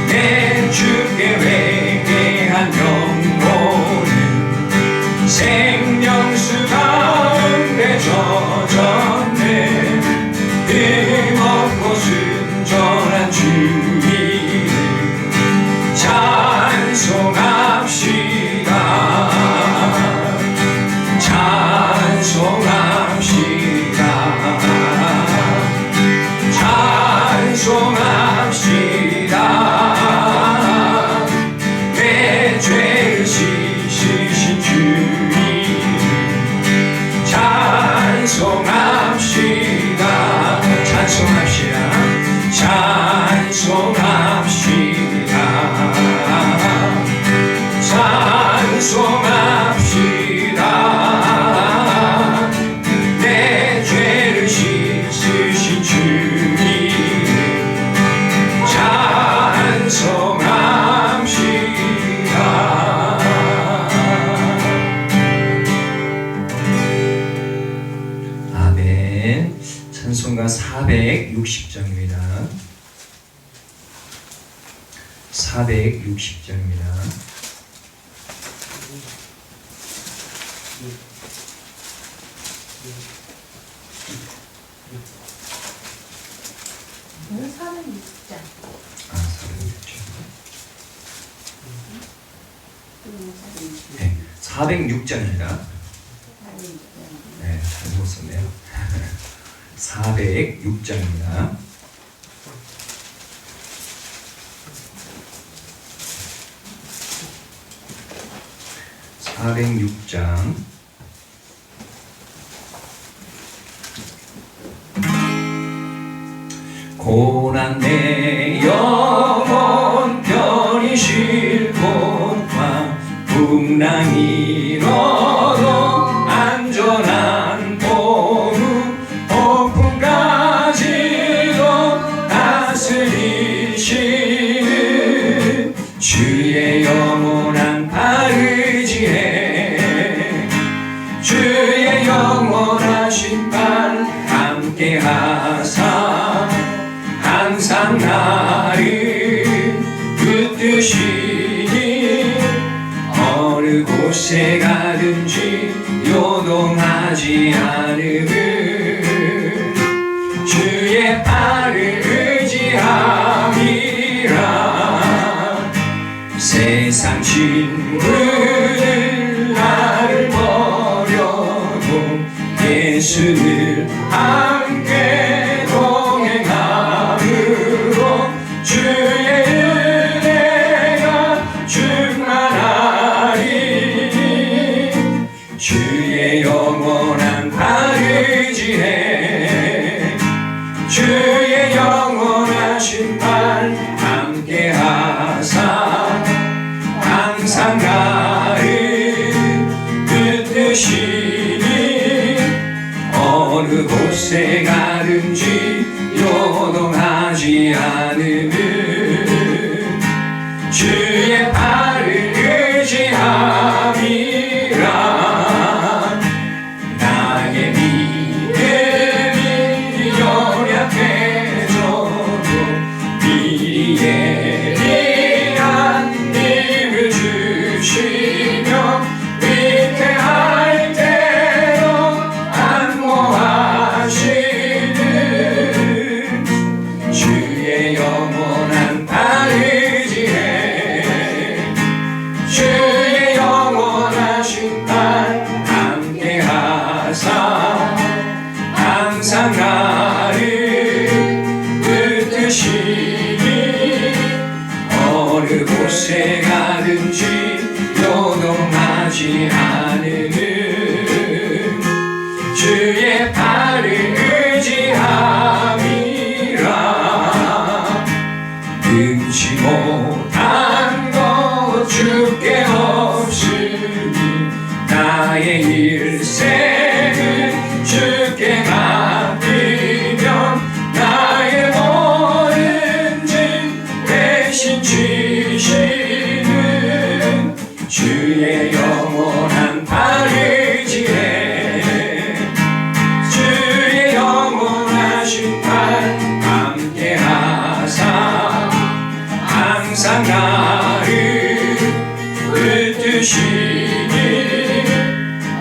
내 주께 회개한 영혼은 생명수 가운데 젖었네. 힘없고 순전한 주 이름 찬송합시다. 찬송합시다. 찬송합시다. 내 죄를 씻으신 주 이름 찬송합시다. 찬송합시다. 찬송합시다. 찬송합시다. 내 죄를 씻으신 주 이름 찬송합시다. 아멘. 찬송가 460장입니다. 460장입니다. 오늘 406장. 아, 406장. 네, 406장입니다. 네, 잘못 썼네요. 406장입니다. 고난 내 영혼 편히 쉴 곳과 풍랑이 일어도 안전한 보루 폭풍까지도 다스리시는 주의 영원한 발의지에 주의 영원하신 발 함께하사 항상 나를 붙드시니 어느 곳에 가든지 요동하지 않음을 주의 발을 의지함이라. 세상 친구들 나를 버려도 예수를 함께 동행함으로 주의 은혜가 충만하리. 주의 영원한 발의지에 주의 영원하신 발 함께하사 항상 나를 붙드시니 어느 곳에 가든지 요동하지 않음을 주의 발을 의지함이라. 나의 믿음이 연약해져도 미리 예리한 힘을 주시며 위태할 때로 안모하시는 주의 영원한 발의지에 주의 영원하신 발 함께하사 항상 나를 붙드시니 어느 곳에 가든지 요동하지 않음을 주의 발을 의지함이라. 능치 못한 것 주께 없으니 나의 일생은 주께 맡기면 나의 모든 짐 대신 지시는 주의 영원한 발의지에 주의 영원하신 발 나를 붙드시니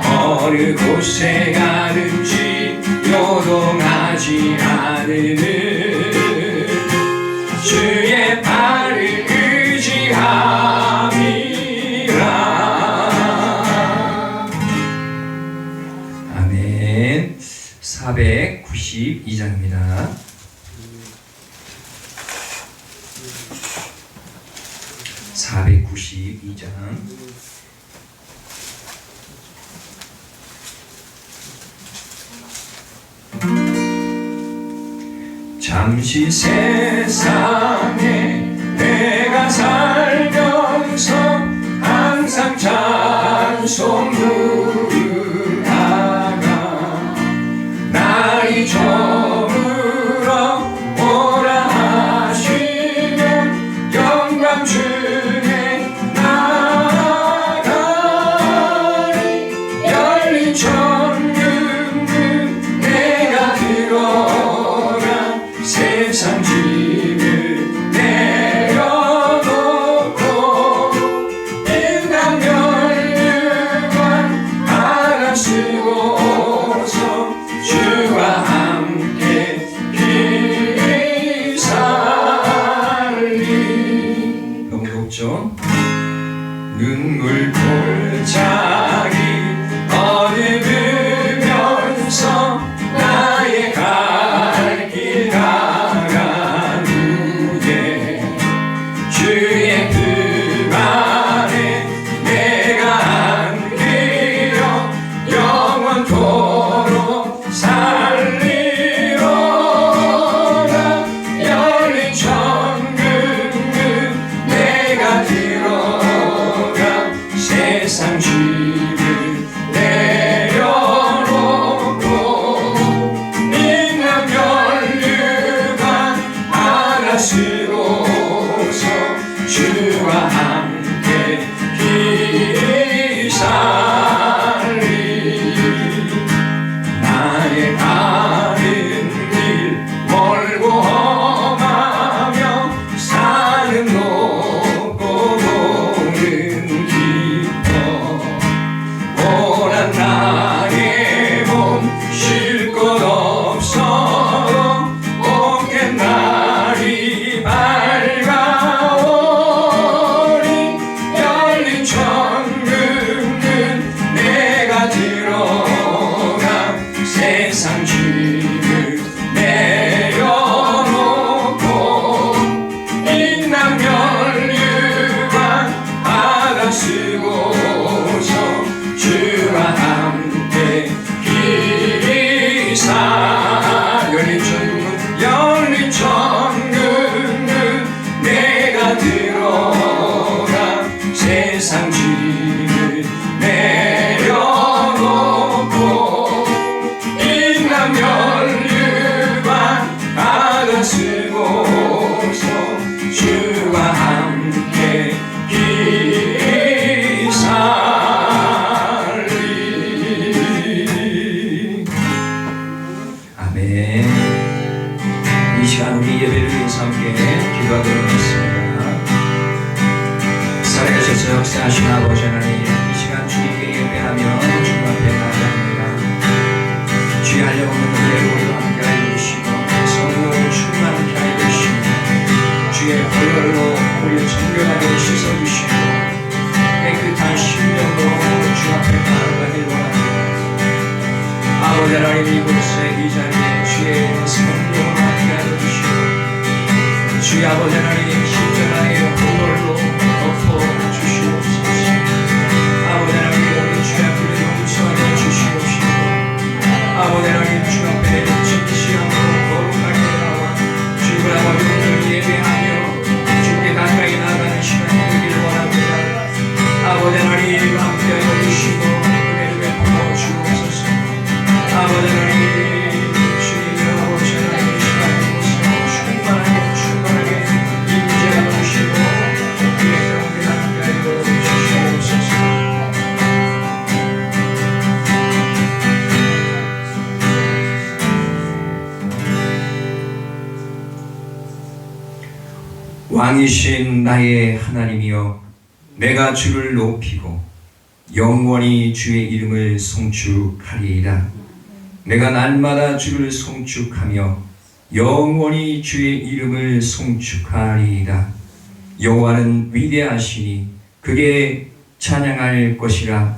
어느 곳에 가든지 요동하지 않으는 주의 발을 의지함이라. 아멘. 492장입니다. 492장. 잠시 세상에 내가 살면서 항상 찬송 부르다가 날이 저물어 오라 하시면 영광 중에 나가리. 열린 천국은 내가 들어가 세상 짐을 내려놓고 인간 멸류관 하나 쓰고서 주와 함께 길 살리. 너무 높죠? 눈물 골짜기 어두우면서 나의 갈 길 가간 후에 주의 품 안에 내가 안기려 영원토록 살리로다. 열린 천국은 내가 들어가 세상 짐을 내려놓고 있는 멸류관 하나 쓰고서 주와 함께 길 살리. 나의 가는 길 멀고 험하며 산은 높고 돌은 깊어 고난 나의 몸 쉴 곳 없어 온갖 날이 밝아오니 열린 천국은 내가 들어가 세상 짐을 내려놓고 인남 멸류관 받아 쓰고서 주와 함께 길 살. 열린 천국은 내가 들어가 세상 짐을 내려놓고 인남 멸류관 받아 쓰고서 주와 함께 길 살리. 아멘. 이 시간 우리 예배를 위해서 함께 기도하도록 하겠습니다. 살아계셔서 역사하신 아버지 하나님, 이 시간 주님께 예배하며 주님 앞에 나아갑니다. 주의 하려없는 은혜로 함께 하여 주시고 성령으로 충만하게 하여 주시고 주의 보혈로 우리를 정결하게 씻어주시고 깨끗한 심령으로 주 앞에 나아가길 원합니다. 아버지 하나님, 이곳에 이 자리에 주의 성령을 함께 하여 주시고 주의 아버지 하나님 십자가의 보혈로 덮어 주시옵소서. 아버지 하나님, 오늘 주 앞에 용서하여 주시옵시고 아버지 하나님, 주 앞에 진실함으로 거룩하게 나와 주님을 아버지 오늘 예배하며 주께 가까이 나아가는 시간이 되기를 원합니다. 아버지 하나님, 함께하여 주시고 은혜를 베풀어 주옵소서. 아버지 하나님, 주님의 아버지 하나님, 시간을 보시고 충만하게 임재하여 왕이신 나의 하나님이여, 내가 주를 높이고 영원히 주의 이름을 송축하리이다. 내가 날마다 주를 송축하며 영원히 주의 이름을 송축하리이다. 여호와는 위대하시니 그게 찬양할 것이라.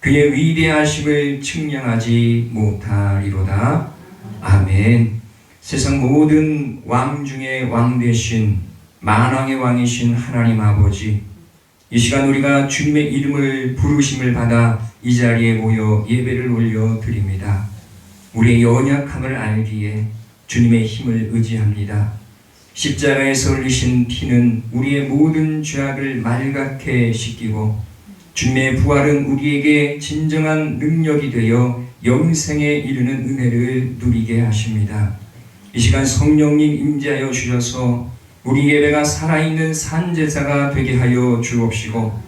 그의 위대하심을 측량하지 못하리로다. 아멘. 세상 모든 왕 중에 왕 되신 만왕의 왕이신 하나님 아버지, 이 시간 우리가 주님의 이름을 부르심을 받아 이 자리에 모여 예배를 올려드립니다. 우리의 연약함을 알기에 주님의 힘을 의지합니다. 십자가에서 흘리신 피는 우리의 모든 죄악을 말갛게 씻기고 주님의 부활은 우리에게 진정한 능력이 되어 영생에 이르는 은혜를 누리게 하십니다. 이 시간 성령님 임재하여 주셔서 우리 예배가 살아있는 산제사가 되게 하여 주옵시고,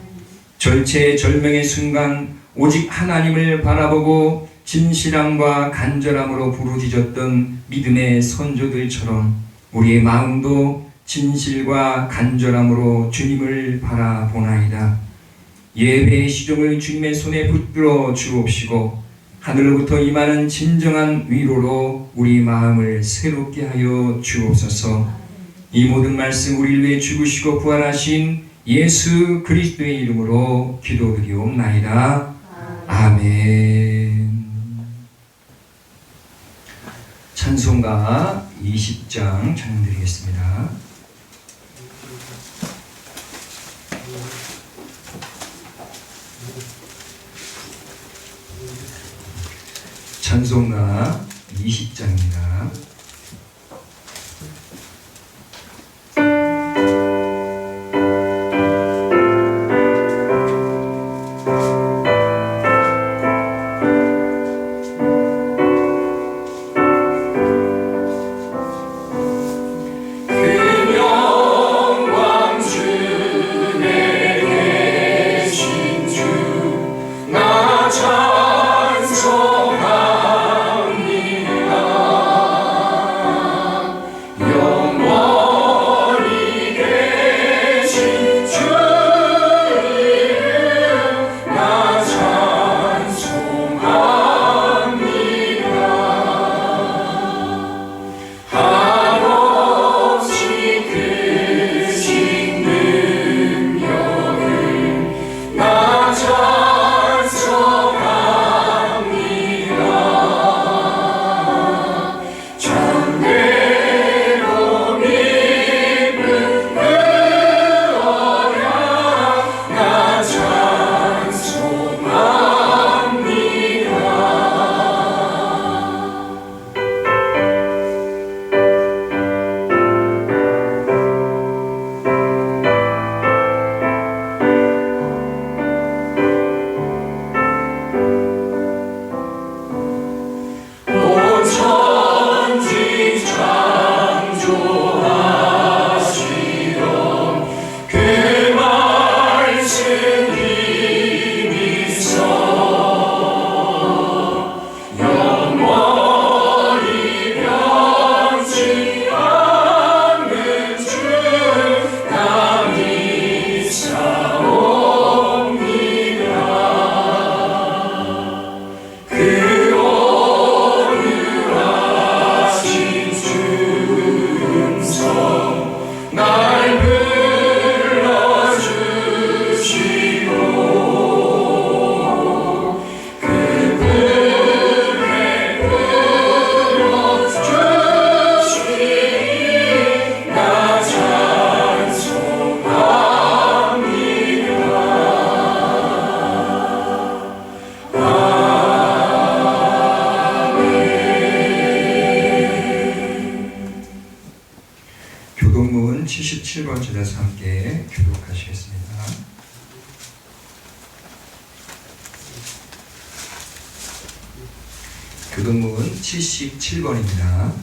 절체절명의 순간 오직 하나님을 바라보고 진실함과 간절함으로 부르짖었던 믿음의 선조들처럼 우리의 마음도 진실과 간절함으로 주님을 바라보나이다. 예배의 시종을 주님의 손에 붙들어 주옵시고, 하늘로부터 임하는 진정한 위로로 우리 마음을 새롭게 하여 주옵소서. 이 모든 말씀 우리를 위해 죽으시고 부활하신 예수 그리스도의 이름으로 기도드리옵나이다. 아멘. 찬송가 20장 찬양드리겠습니다. 찬송가 20장입니다. 교동문 77번 제자서 함께 교독하시겠습니다. 교동문 77번입니다.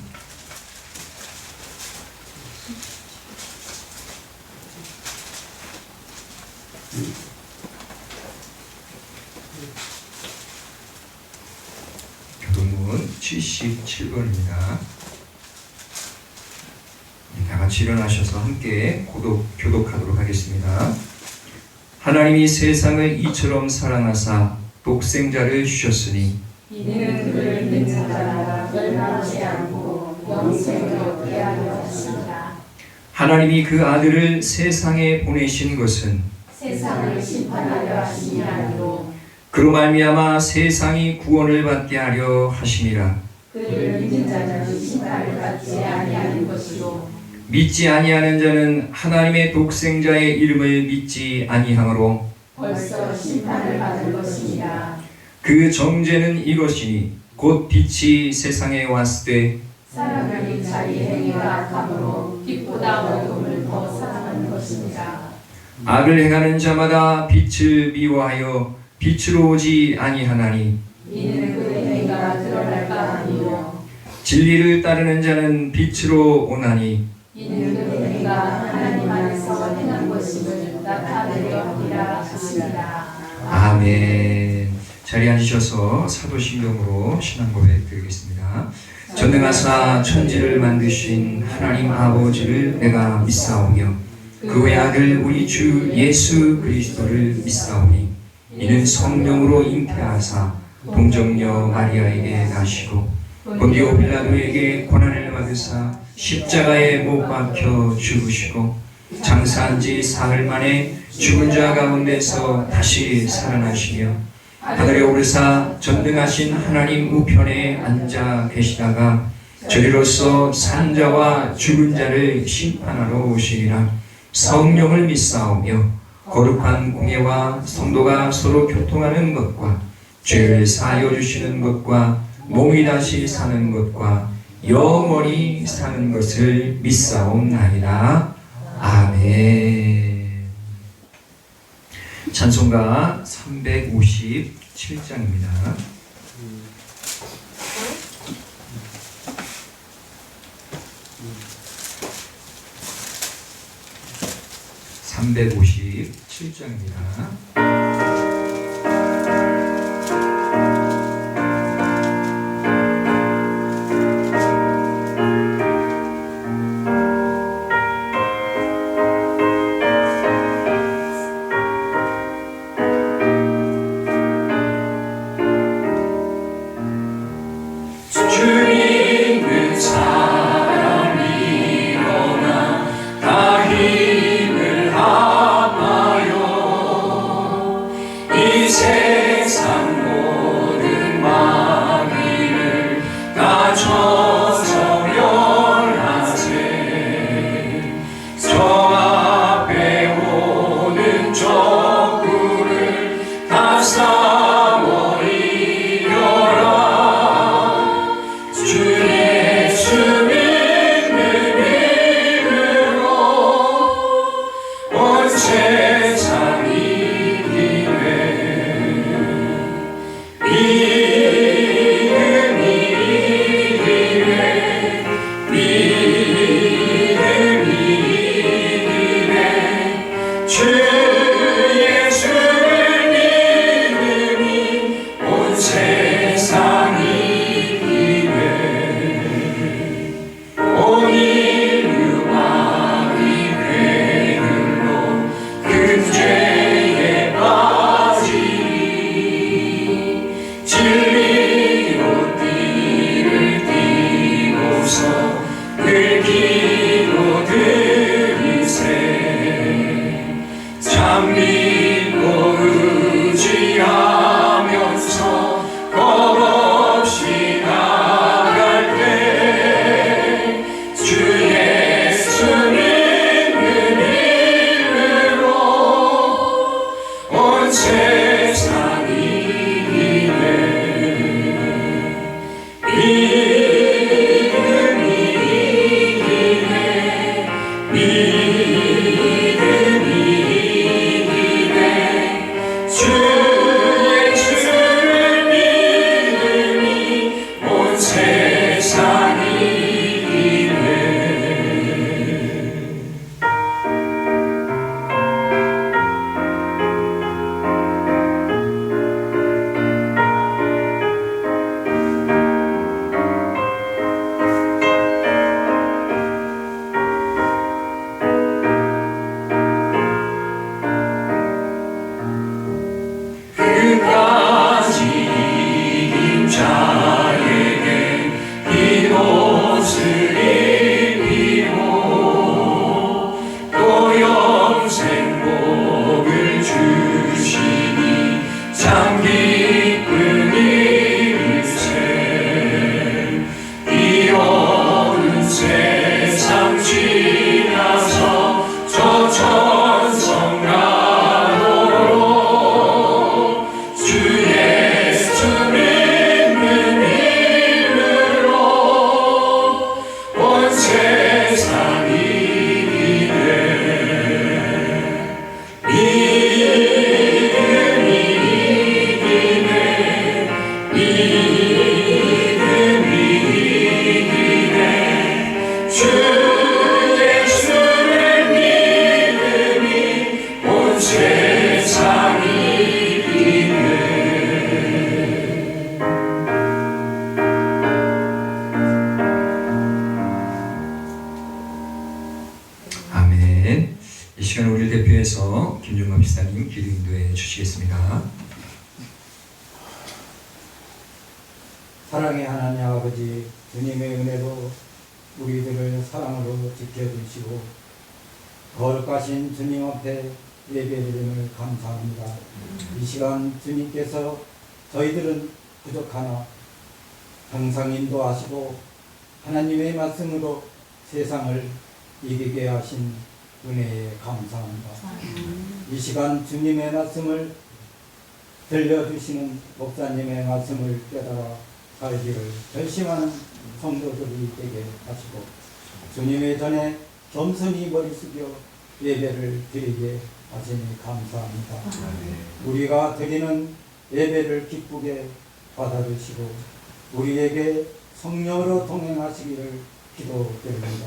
교동문 77번입니다. 다 같이 일어나셔서 함께 교독하도록 하겠습니다. 하나님이 세상을 이처럼 사랑하사 독생자를 주셨으니 이는 그를 믿는 자마다 멸망하지 않고 영생을 얻게 하려 하십니다. 하나님이 그 아들을 세상에 보내신 것은 세상을 심판하려 하심이 아니로 그로 말미암아 세상이 구원을 받게 하려 하심이라. 그를 믿는 자는 심판을 받지 아니하는 것이로 믿지 아니하는 자는 하나님의 독생자의 이름을 믿지 아니하므로 벌써 심판을 받은 것입니다. 그 정죄는 이것이니 곧 빛이 세상에 왔을 때 사람이 자기 행위가 악함으로 빛보다 어둠을 더 사랑하는 것입니다. 악을 행하는 자마다 빛을 미워하여 빛으로 오지 아니하나니 이는 그의 행위가 드러날까 하니요 진리를 따르는 자는 빛으로 오나니 이는 그의 행위가 하나님 안에서 행한 것임을 나타내려 하리라 하십니다. 아멘. 자리에 앉으셔서 사도신경으로 신앙 고백 드리겠습니다. 전능하사 천지를 만드신 하나님 아버지를 내가 믿사오며 그 외 아들 우리 주 예수 그리스도를 믿사오니 이는 성령으로 잉태하사 동정녀 마리아에게 나시고 본디오 빌라도에게 고난을 받으사 십자가에 못 박혀 죽으시고 장사한 지 사흘 만에 죽은 자 가운데서 다시 살아나시며 하늘에 오르사 전능하신 하나님 우편에 앉아 계시다가 저리로서 산 자와 죽은 자를 심판하러 오시리라. 성령을 믿사오며 거룩한 공예와 성도가 서로 교통하는 것과 죄를 사하여 주시는 것과 몸이 다시 사는 것과 영원히 사는 것을 믿사옵나이다. 아멘. 찬송가 357장입니다. 아멘. 이 시간 우리를 대표해서 김종갑 집사님 기도 인도해 주시겠습니다. 사랑의 하나님 아버지, 주님의 은혜로 우리들을 사랑으로 지켜주시고 거룩하신 주님 앞에 예배드림을 감사합니다. 이 시간 주님께서 저희들은 부족하나 항상 인도하시고 하나님의 말씀으로 세상을 이기게 하신 은혜에 감사합니다. 이 시간 주님의 말씀을 들려주시는 목사님의 말씀을 깨달아 살기를 결심하는 성도들이 되게 하시고 주님의 전에 겸손히 머리 숙여 예배를 드리게 하시니 감사합니다. 우리가 드리는 예배를 기쁘게 받아주시고 우리에게 성령으로 동행하시기를 기도드립니다.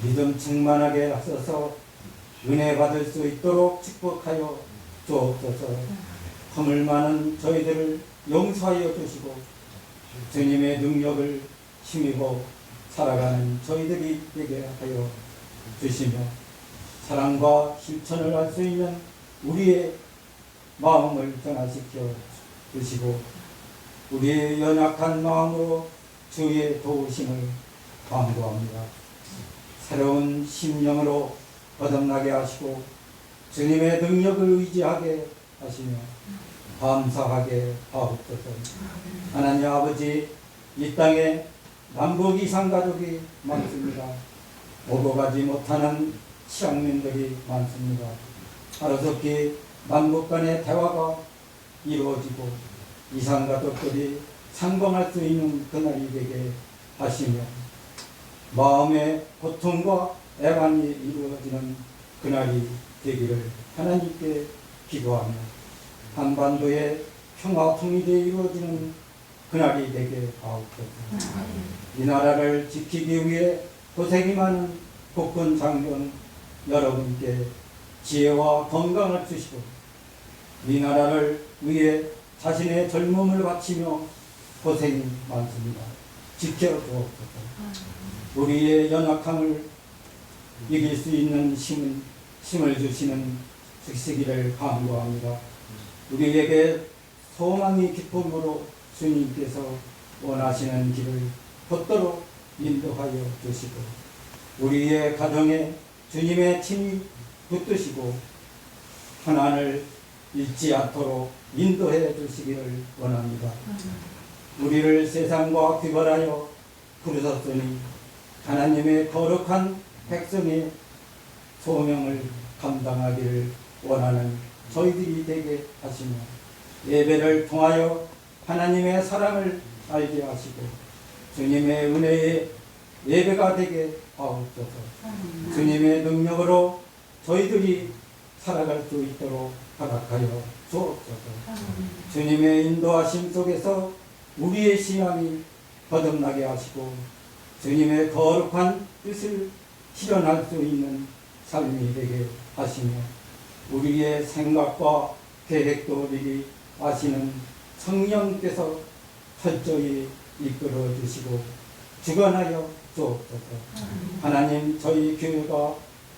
믿음 충만하게 하셔서 은혜 받을 수 있도록 축복하여 주옵소서. 허물 많은 저희들을 용서하여 주시고 주님의 능력을 힘입어 살아가는 저희들이 되게 하여 주시며 사랑과 실천을 할 수 있는 우리의 마음을 변화시켜 주시고 우리의 연약한 마음으로 주의 도우심을 간구합니다. 새로운 심령으로 거듭나게 하시고 주님의 능력을 의지하게 하시며 감사하게 하옵소서. 하나님 아버지, 이 땅에 남북 이산 가족이 많습니다. 오고 가지 못하는 시향민들이 많습니다. 하루속히 남북 간의 대화가 이루어지고 이산 가족들이 상봉할 수 있는 그날이 되게 하시며 마음의 고통과 애환이 이루어지는 그날이 되기를 하나님께 기도하며 한반도의 평화 통일이 이루어지는 그날이 되게 하옵소서. 이 나라를 지키기 위해 고생이 많은 국군 장병 여러분께 지혜와 건강을 주시고 이 나라를 위해 자신의 젊음을 바치며 고생이 많습니다. 지켜주옵소서. 우리의 연약함을 이길 수 있는 힘을 주시는 즉시기를 간구합니다. 우리에게 소망이 기쁨으로 주님께서 원하시는 길을 곧도록 인도하여 주시고 우리의 가정에 주님의 침이 붙드시고 하나님을 잃지 않도록 인도해 주시기를 원합니다. 우리를 세상과 구별하여 부르셨으니 하나님의 거룩한 백성의 소명을 감당하기를 원하는 저희들이 되게 하시며 예배를 통하여 하나님의 사랑을 알게 하시고 주님의 은혜의 예배가 되게 하옵소서. 주님의 능력으로 저희들이 살아갈 수 있도록 허락하여 주옵소서. 주님의 인도하심 속에서 우리의 신앙이 거듭나게 하시고 주님의 거룩한 뜻을 실현할 수 있는 삶이 되게 하시며 우리의 생각과 계획도 미리 아시는 성령께서 철저히 이끌어 주시고 주관하여 주옵소서. 하나님, 저희 교회가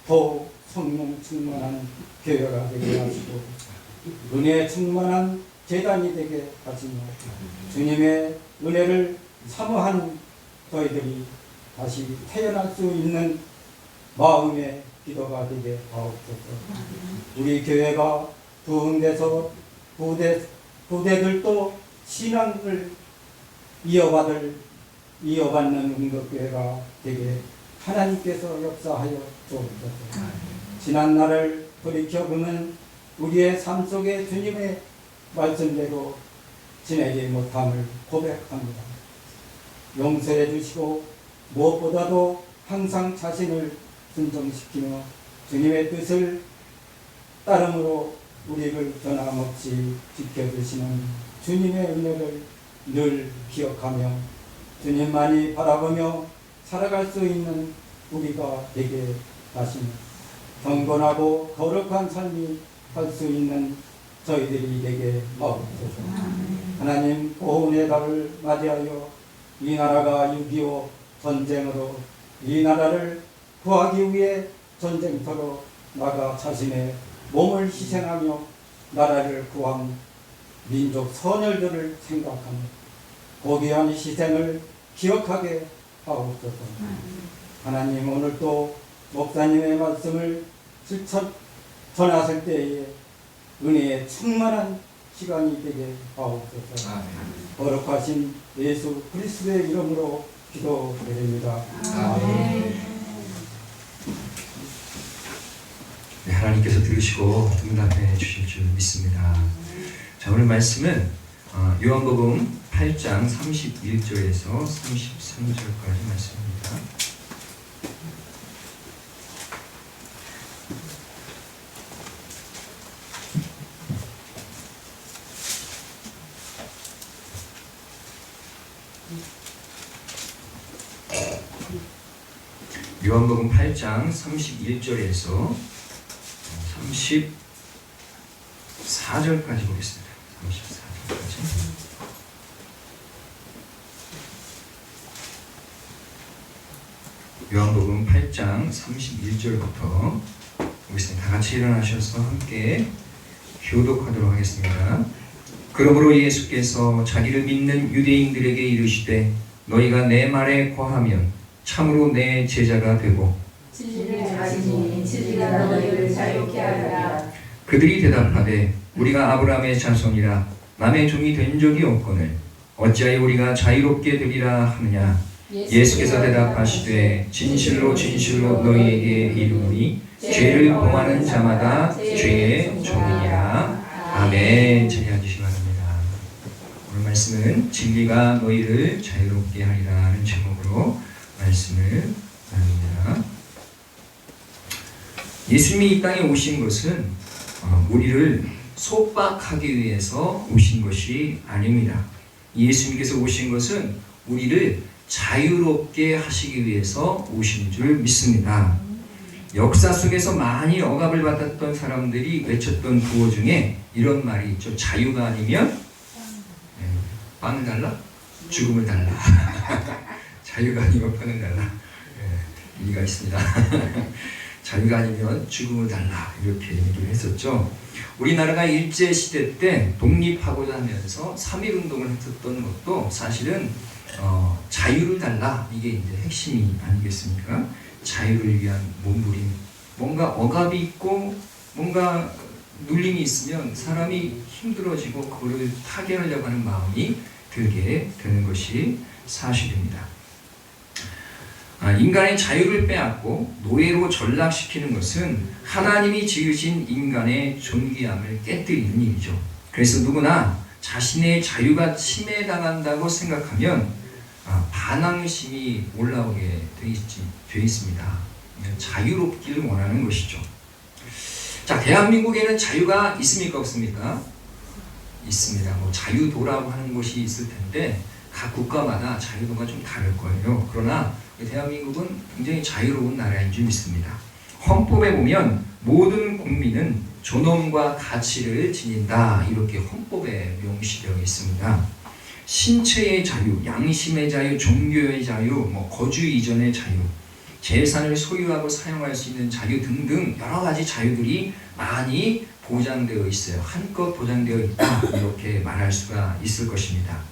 더욱 성령 충만한 교회가 되게 하시고 은혜 충만한 제단이 되게 하시며 주님의 은혜를 사모하는 저희들이 다시 태어날 수 있는 마음의 기도가 되게 하옵소서. 우리 교회가 부흥돼서 부대들도 신앙을 이어받는 응급교회가 되게 하나님께서 역사하여 주옵소서. 지난날을 돌이켜보면 우리의 삶 속에 주님의 말씀대로 지내지 못함을 고백합니다. 용서해 주시고 무엇보다도 항상 자신을 순종시키며 주님의 뜻을 따름으로 우리를 변함없이 지켜주시는 주님의 은혜를 늘 기억하며 주님만이 바라보며 살아갈 수 있는 우리가 되게 하시며 경건하고 거룩한 삶이 할 수 있는 저희들이 되게 마옵소서. 하나님, 고운의 달을 맞이하여 이 나라가 6.25 전쟁으로 이 나라를 구하기 위해 전쟁터로 나가 자신의 몸을 희생하며 나라를 구한 민족 선열들을 생각하며 고귀한 희생을 기억하게 하옵소서. 하나님, 오늘도 목사님의 말씀을 실천 전하실 때에 은혜의 충만한 시간이 되게 하옵소서. 거룩하신 예수 그리스도의 이름으로 기도드립니다. 네, 하나님께서 들으시고 응답해 주실 줄 믿습니다. 자, 오늘 말씀은 요한복음 8장 31절에서 33절까지 말씀입니다. 요한복음 8장 31절에서 34절까지 보겠습니다. 34절까지. 요한복음 8장 31절부터 보겠습니다. 다 같이 일어나셔서 함께 교독하도록 하겠습니다. 그러므로 예수께서 자기를 믿는 유대인들에게 이르시되 너희가 내 말에 거하면 참으로 내 제자가 되고 진리를 가지니 진리가 너희를 자유케 하리라. 그들이 대답하되 우리가 아브라함의 자손이라 남의 종이 된 적이 없거늘 어찌하여 우리가 자유롭게 되리라 하느냐. 예수께서 대답하시되 진실로 진실로 너희에게 이르노니 죄를 범하는 자마다 죄의 종이니라. 아멘. 자리 앉으시기 바랍니다. 오늘 말씀은 진리가 너희를 자유롭게 하리라는 제목으로 말씀을 나눕니다. 예수님이 이 땅에 오신 것은 우리를 속박하기 위해서 오신 것이 아닙니다. 예수님께서 오신 것은 우리를 자유롭게 하시기 위해서 오신 줄 믿습니다. 역사 속에서 많이 억압을 받았던 사람들이 외쳤던 구호 중에 이런 말이 있죠. 자유가 아니면 빵을 달라? 죽음을 달라. 자유가 아니면 빵을 달라. 의미가 있습니다. 자유가 아니면 죽음을 달라. 이렇게 얘기를 했었죠. 우리나라가 일제시대 때 독립하고자 하면서 3.1운동을 했었던 것도 사실은 자유를 달라. 이게 이제 핵심이 아니겠습니까? 자유를 위한 몸부림. 뭔가 억압이 있고 뭔가 눌림이 있으면 사람이 힘들어지고 그거를 타개하려고 하는 마음이 들게 되는 것이 사실입니다. 인간의 자유를 빼앗고 노예로 전락시키는 것은 하나님이 지으신 인간의 존귀함을 깨뜨리는 일이죠. 그래서 누구나 자신의 자유가 침해당한다고 생각하면 반항심이 올라오게 되어 있습니다. 자유롭기를 원하는 것이죠. 자, 대한민국에는 자유가 있습니까? 없습니까? 있습니다. 뭐 자유도라고 하는 곳이 있을 텐데 각 국가마다 자유도가 좀 다를 거예요. 그러나 대한민국은 굉장히 자유로운 나라인 줄 믿습니다. 헌법에 보면 모든 국민은 존엄과 가치를 지닌다. 이렇게 헌법에 명시되어 있습니다. 신체의 자유, 양심의 자유, 종교의 자유, 거주 이전의 자유, 재산을 소유하고 사용할 수 있는 자유 등등 여러 가지 자유들이 많이 보장되어 있어요. 한껏 보장되어 있다. 이렇게 말할 수가 있을 것입니다.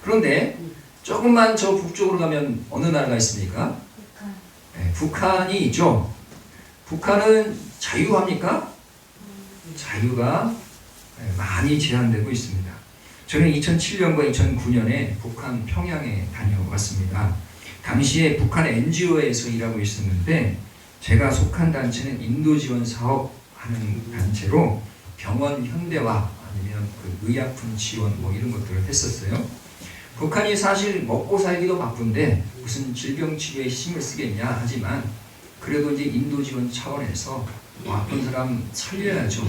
그런데 조금만 저 북쪽으로 가면 어느 나라가 있습니까? 북한. 네, 북한이 있죠. 북한은 자유합니까? 자유가 많이 제한되고 있습니다. 저는 2007년과 2009년에 북한 평양에 다녀왔습니다. 당시에 북한 NGO에서 일하고 있었는데 제가 속한 단체는 인도 지원 사업 하는 단체로 병원 현대화 아니면 그 의약품 지원 이런 것들을 했었어요. 북한이 사실 먹고 살기도 바쁜데 무슨 질병 치료에 힘을 쓰겠냐 하지만 그래도 이제 인도 지원 차원에서 아픈 사람 살려야죠.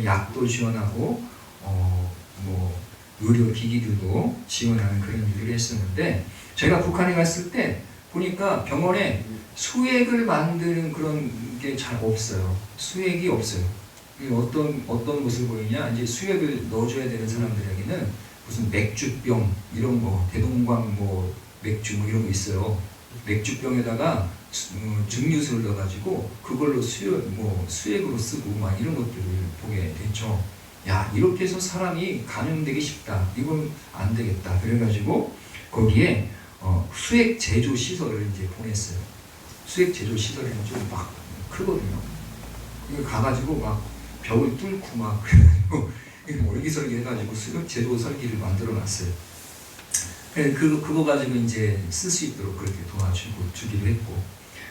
약도 지원하고 의료 기기들도 지원하는 그런 일들을 했었는데 제가 북한에 갔을 때 보니까 병원에 수액을 만드는 그런 게 잘 없어요. 수액이 없어요. 어떤 것을 보이냐? 이제 수액을 넣어줘야 되는 사람들에게는 무슨 맥주병 이런 거, 대동강 맥주 이런 거 있어요. 맥주병에다가 증류수를 넣어가지고 그걸로 수액으로 쓰고 막 이런 것들을 보게 됐죠. 야, 이렇게 해서 사람이 감염되기 쉽다. 이건 안 되겠다. 그래가지고 거기에 수액 제조 시설을 이제 보냈어요. 수액 제조 시설에는 좀 막 크거든요. 이거 가가지고 막 벽을 뚫고 막 그래가지고 얼기설기 해가지고 수액 제조 설기를 만들어놨어요. 그거 가지고 이제 쓸 수 있도록 그렇게 도와주기도 했고,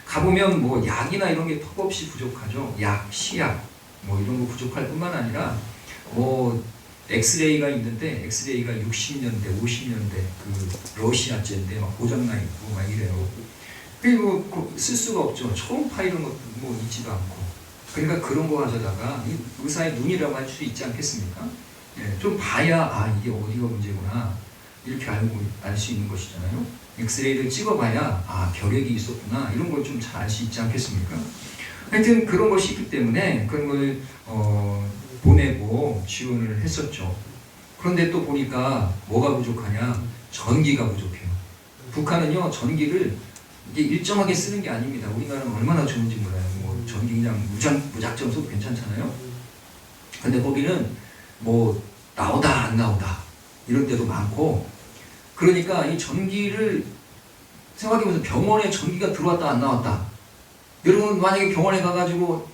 가보면 뭐 약이나 이런 게 턱없이 부족하죠. 약, 시약 뭐 이런 거 부족할 뿐만 아니라 뭐 엑스레이가 있는데 엑스레이가 60년대, 50년대 그 러시아제인데 막 고장나 있고 막 이래요. 그리고 쓸 수가 없죠. 초음파 이런 것도 뭐 있지도 않고. 그러니까 그런 거 가져다가 의사의 눈이라고 할 수 있지 않겠습니까? 예, 좀 봐야 아 이게 어디가 문제구나 이렇게 알 수 있는 것이잖아요. 엑스레이를 찍어봐야 아 결핵이 있었구나 이런 걸 좀 잘 알 수 있지 않겠습니까? 하여튼 그런 것이 있기 때문에 그런 걸 보내고 지원을 했었죠. 그런데 또 보니까 뭐가 부족하냐? 전기가 부족해요. 북한은요 전기를 이게 일정하게 쓰는 게 아닙니다. 우리나라는 얼마나 좋은지 몰라요. 뭐 전기 그냥 무작정 써도 괜찮잖아요. 근데 거기는 뭐 나오다 안 나오다 이런 데도 많고, 그러니까 이 전기를 생각해보세요. 병원에 전기가 들어왔다 안 나왔다. 여러분 만약에 병원에 가가지고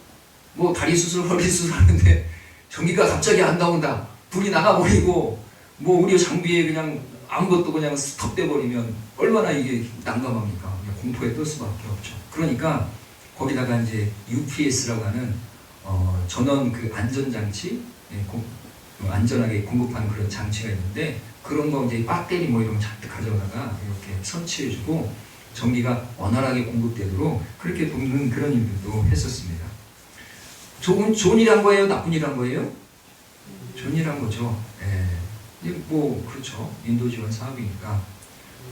뭐 다리 수술, 허리 수술 하는데 전기가 갑자기 안 나온다. 불이 나가버리고 뭐 우리 장비에 그냥 아무것도 그냥 스톱돼 버리면 얼마나 이게 난감합니까? 그냥 공포에 떨 수밖에 없죠. 그러니까 거기다가 이제 UPS라고 하는 전원 그 안전장치, 안전하게 공급하는 그런 장치가 있는데 그런 거 이제 배터리 뭐 이런 거 잔뜩 가져다가 이렇게 설치해주고 전기가 원활하게 공급되도록 그렇게 돕는 그런 일들도 했었습니다. 좋은 일 한 거예요? 나쁜 일 한 거예요? 좋은 일 한 거죠. 예. 뭐 그렇죠. 인도 지원 사업이니까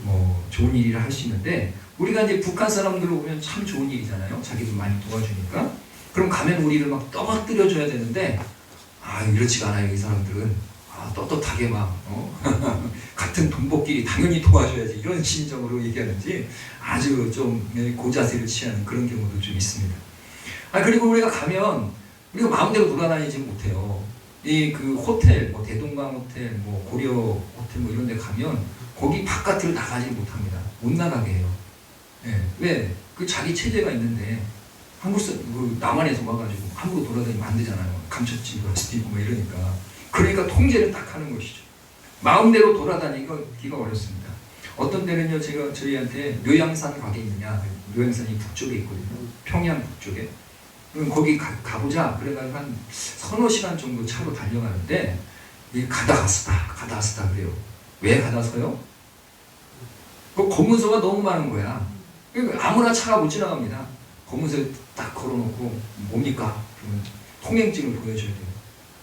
뭐 좋은 일이라 할 수 있는데, 우리가 이제 북한 사람들 보면 참 좋은 일이잖아요. 자기들 많이 도와주니까. 그럼 가면 우리를 막 떠받들여줘야 되는데 아 이렇지가 않아요. 이 사람들은 떳떳하게 막 같은 동복끼리 당연히 도와줘야지 이런 심정으로 얘기하는지 아주 좀 고자세를 취하는 그런 경우도 좀 있습니다. 그리고 우리가 가면 우리가 마음대로 돌아다니지 못해요. 이 그 호텔, 뭐 대동강 호텔, 뭐 고려 호텔 뭐 이런 데 가면 거기 바깥을 나가지 못합니다. 못 나가게 해요. 예. 왜? 그 자기 체제가 있는데 남한에서 와가지고 함부로 돌아다니면 안 되잖아요. 감췄지 그럴 수도 있고 뭐 이러니까. 그러니까 통제를 딱 하는 것이죠. 마음대로 돌아다니기가 어렵습니다. 어떤 데는요, 제가 저희한테 묘양산 가겠느냐, 묘양산이 북쪽에 있거든요. 평양 북쪽에. 그럼 거기 가보자. 그래가지고 한 서너 시간 정도 차로 달려가는데 가다 쓰다 그래요. 왜 가다 서요? 그 검문소가 너무 많은 거야. 아무나 차가 못 지나갑니다. 검문소에 딱 걸어놓고 뭡니까? 그러면 통행증을 보여줘야 돼요.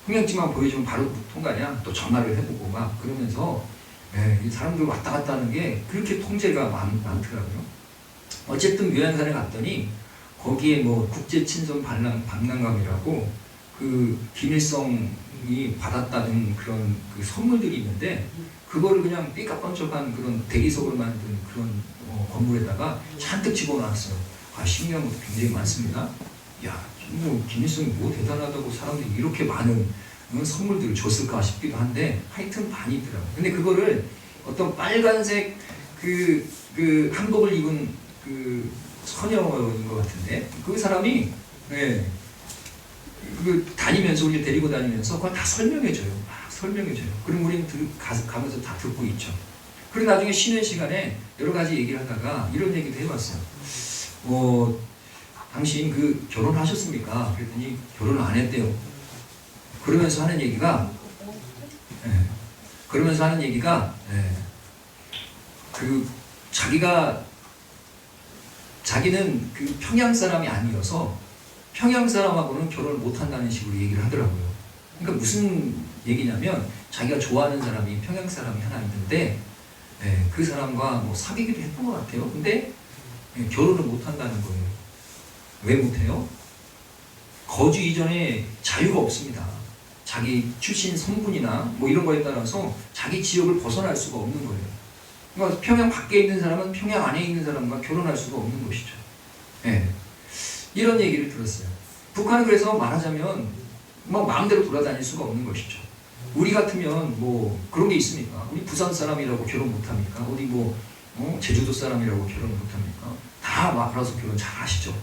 통행증만 보여주면 바로 통과냐? 또 전화를 해보고 막 그러면서 이 사람들 왔다 갔다 하는 게 그렇게 통제가 많더라고요. 어쨌든 묘양산에 갔더니 거기에 뭐 국제친선 박람회라고 그 김일성이 받았다는 그런 그 선물들이 있는데 그거를 그냥 삐까뻔쩍한 그런 대리석을 만든 그런 건물에다가 잔뜩 집어넣었어요. 신기한 것도 굉장히 많습니다. 야, 뭐 김일성이 뭐 대단하다고 사람들이 이렇게 많은 선물들을 줬을까 싶기도 한데 하여튼 많이 있더라고요. 근데 그거를 어떤 빨간색 그 한복을 입은 그 처녀인 것 같은데 그 사람이 다니면서 우리 데리고 다니면서 그걸 다 설명해줘요. 막 설명해줘요. 그럼 우리는 가면서 다 듣고 있죠. 그리고 나중에 쉬는 시간에 여러 가지 얘기를 하다가 이런 얘기도 해봤어요. 당신 결혼하셨습니까? 그랬더니 결혼을 안 했대요. 그러면서 하는 얘기가 자기는 그 평양 사람이 아니어서 평양 사람하고는 결혼을 못 한다는 식으로 얘기를 하더라고요. 그러니까 무슨 얘기냐면 자기가 좋아하는 사람이 평양 사람이 하나 있는데 그 사람과 뭐 사귀기도 했던 것 같아요. 근데 결혼을 못 한다는 거예요. 왜 못해요? 거주 이전에 자유가 없습니다. 자기 출신 성분이나 뭐 이런 거에 따라서 자기 지역을 벗어날 수가 없는 거예요. 그러니까 평양 밖에 있는 사람은 평양 안에 있는 사람과 결혼할 수가 없는 것이죠. 예. 이런 얘기를 들었어요. 북한은 그래서 말하자면 뭐 마음대로 돌아다닐 수가 없는 것이죠. 우리 같으면 뭐 그런 게 있습니까? 우리 부산 사람이라고 결혼 못합니까? 어디 뭐 제주도 사람이라고 결혼 못합니까? 다 알아서 결혼 잘 하시죠.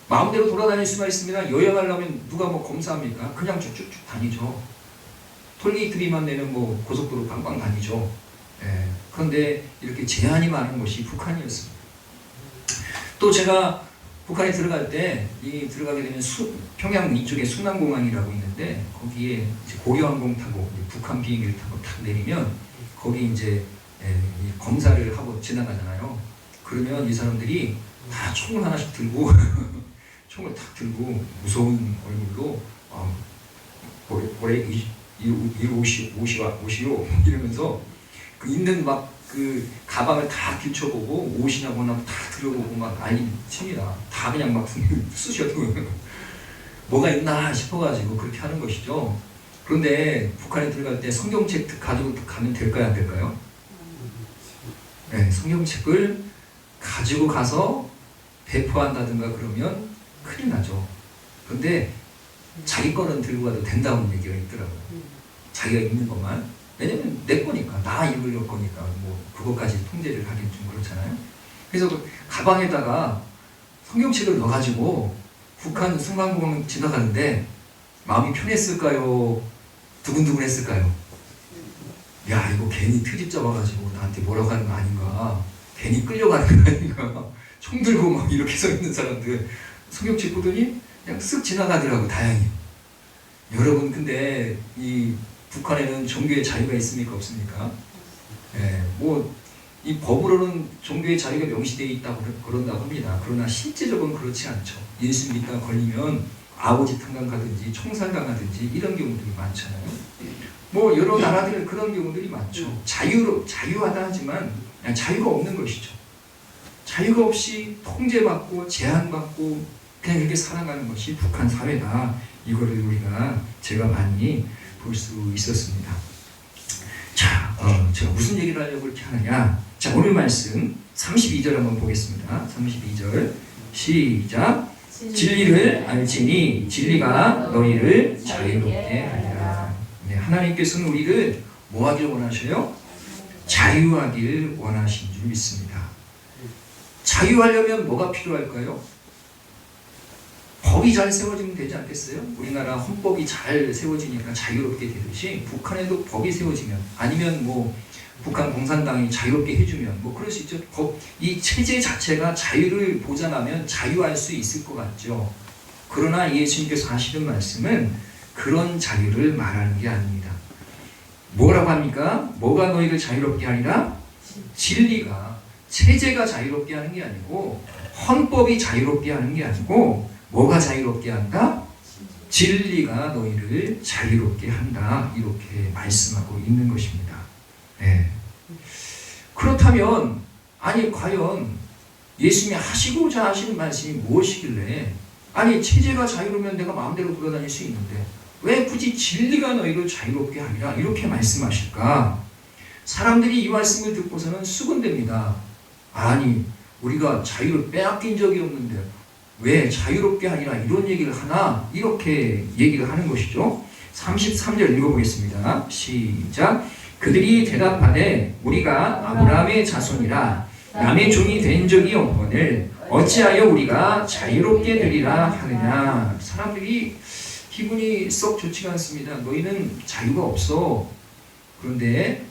마음대로 돌아다닐 수만 있습니다. 여행하려면 누가 뭐 검사합니까? 그냥 쭉쭉쭉 다니죠. 톨게이트비만 내면 뭐 고속도로 빵빵 다니죠. 예. 그런데 이렇게 제한이 많은 곳이 북한이었습니다. 또 제가 북한에 들어갈 때 들어가게 되면 평양 이쪽에 순남공항이라고 있는데 거기에 이제 고려항공 타고 북한 비행기를 타고 탁 내리면 거기 이제 검사를 하고 지나가잖아요. 그러면 이 사람들이 다 총을 하나씩 들고 총을 탁 들고 무서운 얼굴로 올해 오시오 이러면서 그 있는 막 그 가방을 다 들춰보고 옷이나 뭐나 다 들여보고 막 난리 칩니다. 다 그냥 막 쑤셔도 뭐가 있나 싶어가지고 그렇게 하는 것이죠. 그런데 북한에 들어갈 때 성경책 가지고 가면 될까요, 안 될까요? 네, 성경책을 가지고 가서 배포한다든가 그러면 큰일 나죠. 그런데 자기 거는 들고 가도 된다는 얘기가 있더라고요. 자기가 읽는 것만. 왜냐면 내 거니까, 나 읽을 거니까 뭐 그것까지 통제를 하긴 좀 그렇잖아요. 그래서 그 가방에다가 성경책을 넣어가지고 북한 순간공항 지나가는데 마음이 편했을까요? 두근두근했을까요? 야, 이거 괜히 트집 잡아가지고 나한테 뭐라고 하는 거 아닌가? 괜히 끌려가는 거 아닌가? 총 들고 막 이렇게 서 있는 사람들 성경책 보더니 그냥 쓱 지나가더라고, 다행히. 여러분, 근데 이 북한에는 종교의 자유가 있습니까, 없습니까? 예, 뭐 이 법으로는 종교의 자유가 명시되어 있다고 그런다고 합니다. 그러나 실제적으로는 그렇지 않죠. 예수 믿다가 걸리면 아버지 탄감 가든지 총살당하든지 이런 경우들이 많잖아요. 뭐 여러 나라들은 그런 경우들이 많죠. 자유하다 하지만 자유가 없는 것이죠. 자유가 없이 통제받고 제한받고 그냥 이렇게 살아가는 것이 북한 사회다. 이거를 제가 많이 볼 수 있었습니다. 자, 제가 무슨 얘기를 하려고 이렇게 하느냐. 자, 오늘 말씀 32절 한번 보겠습니다. 32절 시작. 진리를 알지니 진리가 너희를 자유롭게 하리라. 네, 하나님께서는 우리를 뭐 하길 원하셔요? 자유하길 원하신 줄 믿습니다. 자유하려면 뭐가 필요할까요? 법이 잘 세워지면 되지 않겠어요? 우리나라 헌법이 잘 세워지니까 자유롭게 되듯이 북한에도 법이 세워지면 아니면 뭐 북한 공산당이 자유롭게 해주면 뭐 그럴 수 있죠. 이 체제 자체가 자유를 보장하면 자유할 수 있을 것 같죠. 그러나 예수님께서 하시는 말씀은 그런 자유를 말하는 게 아닙니다. 뭐라고 합니까? 뭐가 너희를 자유롭게 하리라? 진리가, 체제가 자유롭게 하는 게 아니고 헌법이 자유롭게 하는 게 아니고 뭐가 자유롭게 한다? 진리가 너희를 자유롭게 한다. 이렇게 말씀하고 있는 것입니다. 네. 그렇다면 아니 과연 예수님이 하시고자 하시는 말씀이 무엇이길래 아니 체제가 자유로우면 내가 마음대로 돌아다닐 수 있는데 왜 굳이 진리가 너희를 자유롭게 하리라 이렇게 말씀하실까? 사람들이 이 말씀을 듣고서는 수군됩니다. 아니 우리가 자유를 빼앗긴 적이 없는데 왜 자유롭게 하리라 이런 얘기를 하나? 이렇게 얘기를 하는 것이죠. 33절 읽어보겠습니다. 시작. 그들이 대답하되 우리가 아브라함의 자손이라 남의 종이 된 적이 없거늘 어찌하여 우리가 자유롭게 되리라 하느냐. 사람들이 기분이 썩 좋지가 않습니다. 너희는 자유가 없어. 그런데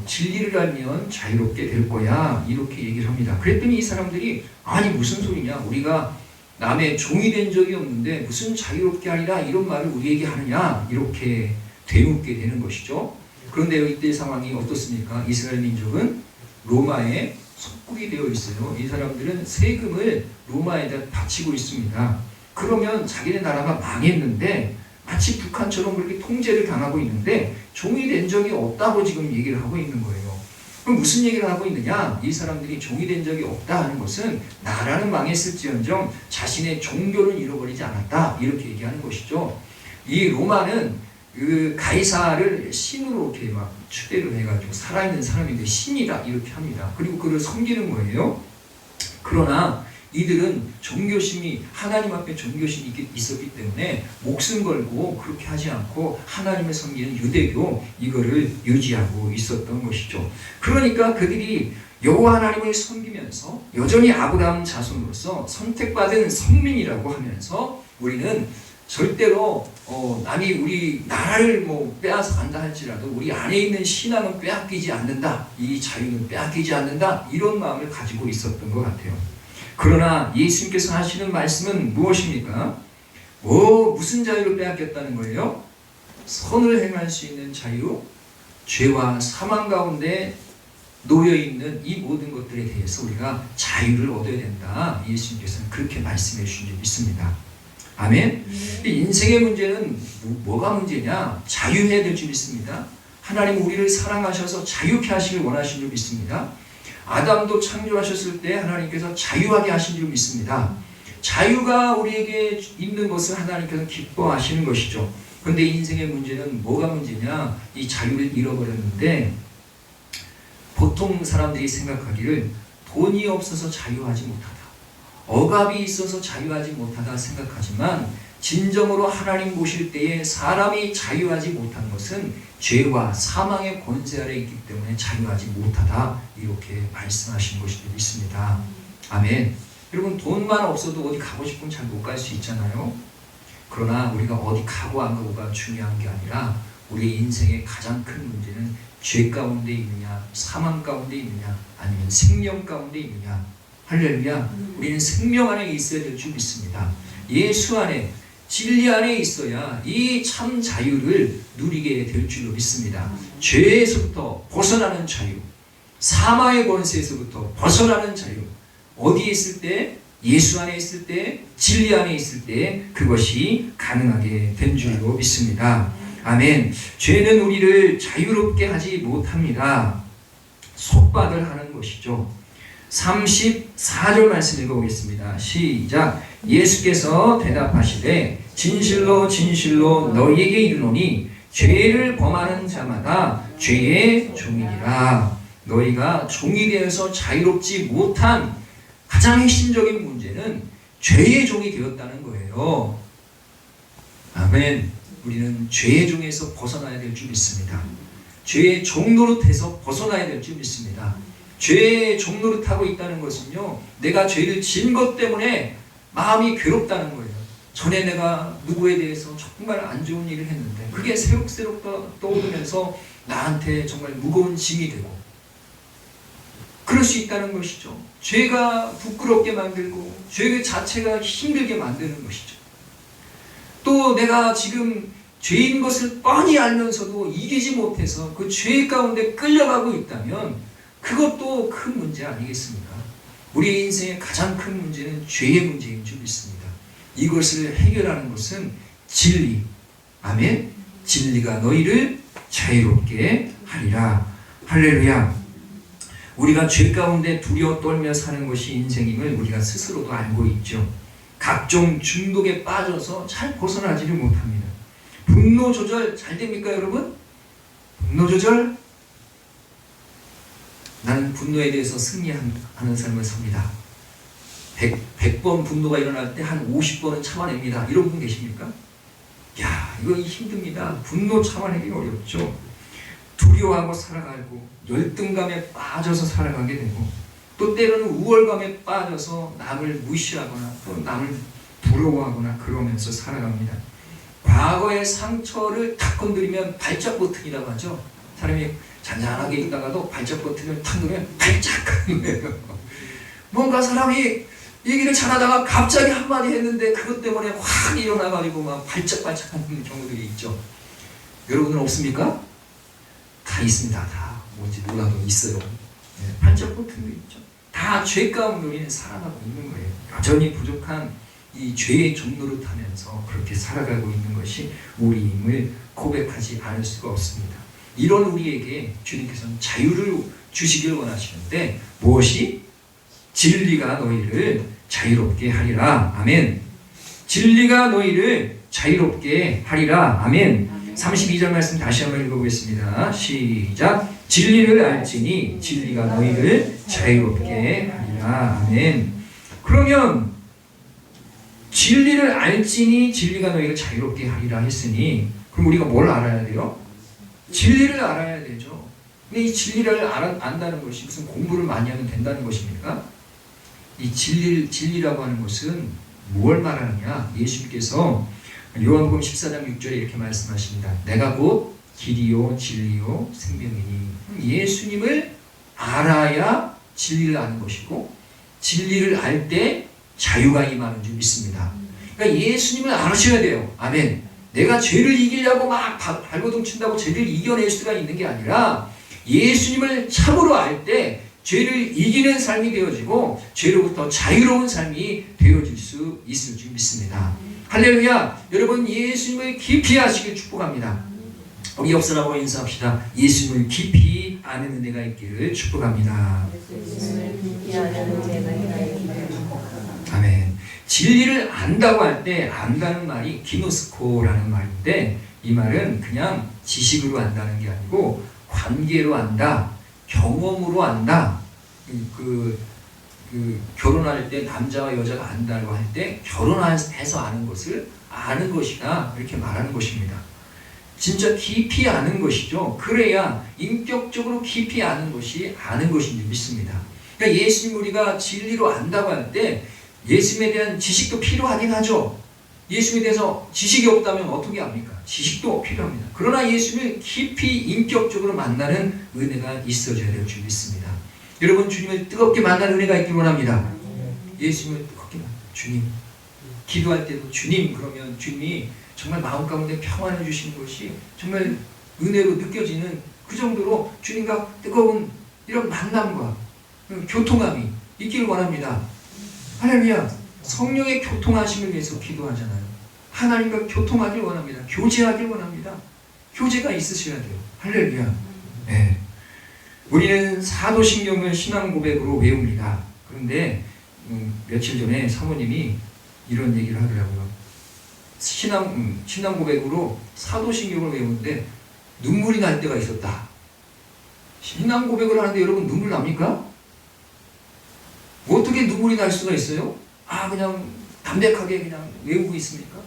진리를 알면 자유롭게 될 거야. 이렇게 얘기를 합니다. 그랬더니 이 사람들이 아니 무슨 소리냐. 우리가 남의 종이 된 적이 없는데 무슨 자유롭게 하리라 이런 말을 우리에게 하느냐. 이렇게 되묻게 되는 것이죠. 그런데 이때 상황이 어떻습니까? 이스라엘 민족은 로마에 속국이 되어 있어요. 이 사람들은 세금을 로마에다 바치고 있습니다. 그러면 자기네 나라가 망했는데 마치 북한처럼 그렇게 통제를 당하고 있는데 종이 된 적이 없다고 지금 얘기를 하고 있는 거예요. 그럼 무슨 얘기를 하고 있느냐? 이 사람들이 종이 된 적이 없다 하는 것은 나라는 망했을지언정 자신의 종교를 잃어버리지 않았다 이렇게 얘기하는 것이죠. 이 로마는 그 가이사를 신으로 이렇게 막 추대를 해가지고 살아있는 사람인데 신이다 이렇게 합니다. 그리고 그를 섬기는 거예요. 그러나 이들은 존교심이 하나님 앞에 존교심이 있었기 때문에 목숨 걸고 그렇게 하지 않고 하나님을 섬기는 유대교 이거를 유지하고 있었던 것이죠. 그러니까 그들이 여호와 하나님을 섬기면서 여전히 아브라함 자손으로서 선택받은 선민이라고 하면서 우리는 절대로 남이 우리 나라를 빼앗아 간다 할지라도 우리 안에 있는 신앙은 빼앗기지 않는다, 이 자유는 빼앗기지 않는다, 이런 마음을 가지고 있었던 것 같아요. 그러나 예수님께서 하시는 말씀은 무엇입니까? 무슨 자유를 빼앗겼다는 거예요? 선을 행할 수 있는 자유, 죄와 사망 가운데 놓여있는 이 모든 것들에 대해서 우리가 자유를 얻어야 된다. 예수님께서는 그렇게 말씀해 주신 줄 믿습니다. 아멘. 인생의 문제는 뭐가 문제냐? 자유해야 될 줄 믿습니다. 하나님 우리를 사랑하셔서 자유케 하시길 원하신 줄 믿습니다. 아담도 창조하셨을 때 하나님께서 자유하게 하신 줄 믿습니다. 자유가 우리에게 있는 것을 하나님께서 기뻐하시는 것이죠. 그런데 인생의 문제는 뭐가 문제냐? 이 자유를 잃어버렸는데 보통 사람들이 생각하기를 돈이 없어서 자유하지 못하다, 억압이 있어서 자유하지 못하다 생각하지만 진정으로 하나님 보실 때에 사람이 자유하지 못한 것은 죄와 사망의 권세 아래 있기 때문에 자유하지 못하다, 이렇게 말씀하신 것을 믿습니다. 아멘. 여러분, 돈만 없어도 어디 가고 싶으면 잘 못 갈 수 있잖아요. 그러나 우리가 어디 가고 안 가고가 중요한 게 아니라 우리 인생의 가장 큰 문제는 죄 가운데 있느냐, 사망 가운데 있느냐, 아니면 생명 가운데 있느냐. 할렐루야. 우리는 생명 안에 있어야 될 줄 믿습니다. 예수 안에, 진리 안에 있어야 이 참 자유를 누리게 될 줄로 믿습니다. 죄에서부터 벗어나는 자유, 사망의 권세에서부터 벗어나는 자유, 어디에 있을 때? 예수 안에 있을 때, 진리 안에 있을 때 그것이 가능하게 된 줄로 믿습니다. 아멘. 죄는 우리를 자유롭게 하지 못합니다. 속박을 하는 것이죠. 34절 말씀 읽어보겠습니다. 시작. 예수께서 대답하시되 진실로 진실로 너희에게 이르노니 죄를 범하는 자마다 죄의 종이니라. 너희가 종이 되어서 자유롭지 못한 가장 핵심적인 문제는 죄의 종이 되었다는 거예요. 아멘. 우리는 죄의 종에서 벗어나야 될 줄 믿습니다. 죄의 종 노릇에서 벗어나야 될 줄 믿습니다. 죄의 종 노릇하고 있다는 것은요, 내가 죄를 지은 것 때문에 마음이 괴롭다는 거예요. 전에 내가 누구에 대해서 정말 안 좋은 일을 했는데 그게 새록새록 떠오르면서 나한테 정말 무거운 짐이 되고 그럴 수 있다는 것이죠. 죄가 부끄럽게 만들고 죄 자체가 힘들게 만드는 것이죠. 또 내가 지금 죄인 것을 뻔히 알면서도 이기지 못해서 그 죄 가운데 끌려가고 있다면 그것도 큰 문제 아니겠습니까? 우리 인생의 가장 큰 문제는 죄의 문제인 줄 믿습니다. 이것을 해결하는 것은 진리. 아멘. 진리가 너희를 자유롭게 하리라. 할렐루야. 우리가 죄 가운데 두려워 떨며 사는 것이 인생임을 우리가 스스로도 알고 있죠. 각종 중독에 빠져서 잘 벗어나지를 못합니다. 분노 조절 잘 됩니까, 여러분? 분노 조절? 나는 분노에 대해서 승리하는 삶을 삽니다. 100번 분노가 일어날 때 한 50번은 참아냅니다. 이런 분 계십니까? 야, 이거 힘듭니다. 분노 참아내기 어렵죠. 두려워하고 살아가고 열등감에 빠져서 살아가게 되고 또 때로는 우월감에 빠져서 남을 무시하거나 또 남을 부러워하거나 그러면서 살아갑니다. 과거의 상처를 탁 건드리면 발작 버튼이라고 하죠. 사람이 잔잔하게 있다가도 발작 버튼을 탁 누르면 발작 하는 거예요. 뭔가 사람이 얘기를 잘하다가 갑자기 한마디 했는데 그것 때문에 확 일어나가지고 막 발작발작 하는 경우들이 있죠. 여러분은 없습니까? 다 있습니다. 다 뭔지 몰라도 있어요. 네, 발작 버튼도 있죠. 다 죄 가운데 우리는 살아가고 있는 거예요. 여전히 부족한 이 죄의 종로를 타면서 그렇게 살아가고 있는 것이 우리임을 고백하지 않을 수가 없습니다. 이런 우리에게 주님께서는 자유를 주시길 원하시는데 무엇이? 진리가 너희를 자유롭게 하리라. 아멘. 진리가 너희를 자유롭게 하리라. 아멘. 32절 말씀 다시 한번 읽어보겠습니다. 시작. 진리를 알지니 진리가 너희를 자유롭게 하리라. 아멘. 그러면 진리를 알지니 진리가 너희를 자유롭게 하리라 했으니 그럼 우리가 뭘 알아야 돼요? 진리를 알아야 되죠. 근데 이 진리를 안다는 것이 무슨 공부를 많이 하면 된다는 것입니까? 이 진리라고 하는 것은 무엇을 말하느냐? 예수님께서 요한복음 14장 6절에 이렇게 말씀하십니다. 내가 곧 길이요 진리요 생명이니. 예수님을 알아야 진리를 아는 것이고 진리를 알 때 자유가 임하는 줄 믿습니다. 그러니까 예수님을 알으셔야 돼요. 아멘. 내가 죄를 이기려고 막 발버둥 친다고 죄를 이겨낼 수가 있는 게 아니라 예수님을 참으로 알 때 죄를 이기는 삶이 되어지고 죄로부터 자유로운 삶이 되어질 수 있을 줄 믿습니다. 할렐루야. 여러분 예수님을 깊이 아시길 축복합니다. 우리 옆사람하고 인사합시다. 예수님을 깊이 아는 은혜가 있기를 축복합니다. 아멘. 진리를 안다고 할 때 안다는 말이 기노스코라는 말인데 이 말은 그냥 지식으로 안다는 게 아니고 관계로 안다, 경험으로 안다. 결혼할 때 남자와 여자가 안다고 할 때 결혼해서 아는 것을 아는 것이다 이렇게 말하는 것입니다. 진짜 깊이 아는 것이죠. 그래야 인격적으로 깊이 아는 것이 아는 것인 줄 믿습니다. 그러니까 예수님 우리가 진리로 안다고 할 때 예수님에 대한 지식도 필요하긴 하죠. 예수님에 대해서 지식이 없다면 어떻게 합니까? 지식도 필요합니다. 그러나 예수님을 깊이 인격적으로 만나는 은혜가 있어져야 될 줄 믿습니다. 여러분 주님을 뜨겁게 만나는 은혜가 있길 원합니다. 예수님을 뜨겁게 만나. 주님. 기도할 때도 주님 그러면 주님이 정말 마음 가운데 평안을 주시는 것이 정말 은혜로 느껴지는 그 정도로 주님과 뜨거운 이런 만남과 교통함이 있기를 원합니다. 할렐루야. 성령의 교통하심을 위해서 기도하잖아요. 하나님과 교통하길 원합니다. 교제하길 원합니다. 교제가 있으셔야 돼요. 할렐루야. 네. 우리는 사도신경을 신앙 고백으로 외웁니다. 그런데 며칠 전에 사모님이 이런 얘기를 하더라고요. 신앙 고백으로 사도신경을 외우는데 눈물이 날 때가 있었다. 신앙 고백을 하는데 여러분 눈물 납니까? 어떻게 눈물이 날 수가 있어요? 그냥 담백하게 그냥 외우고 있습니까?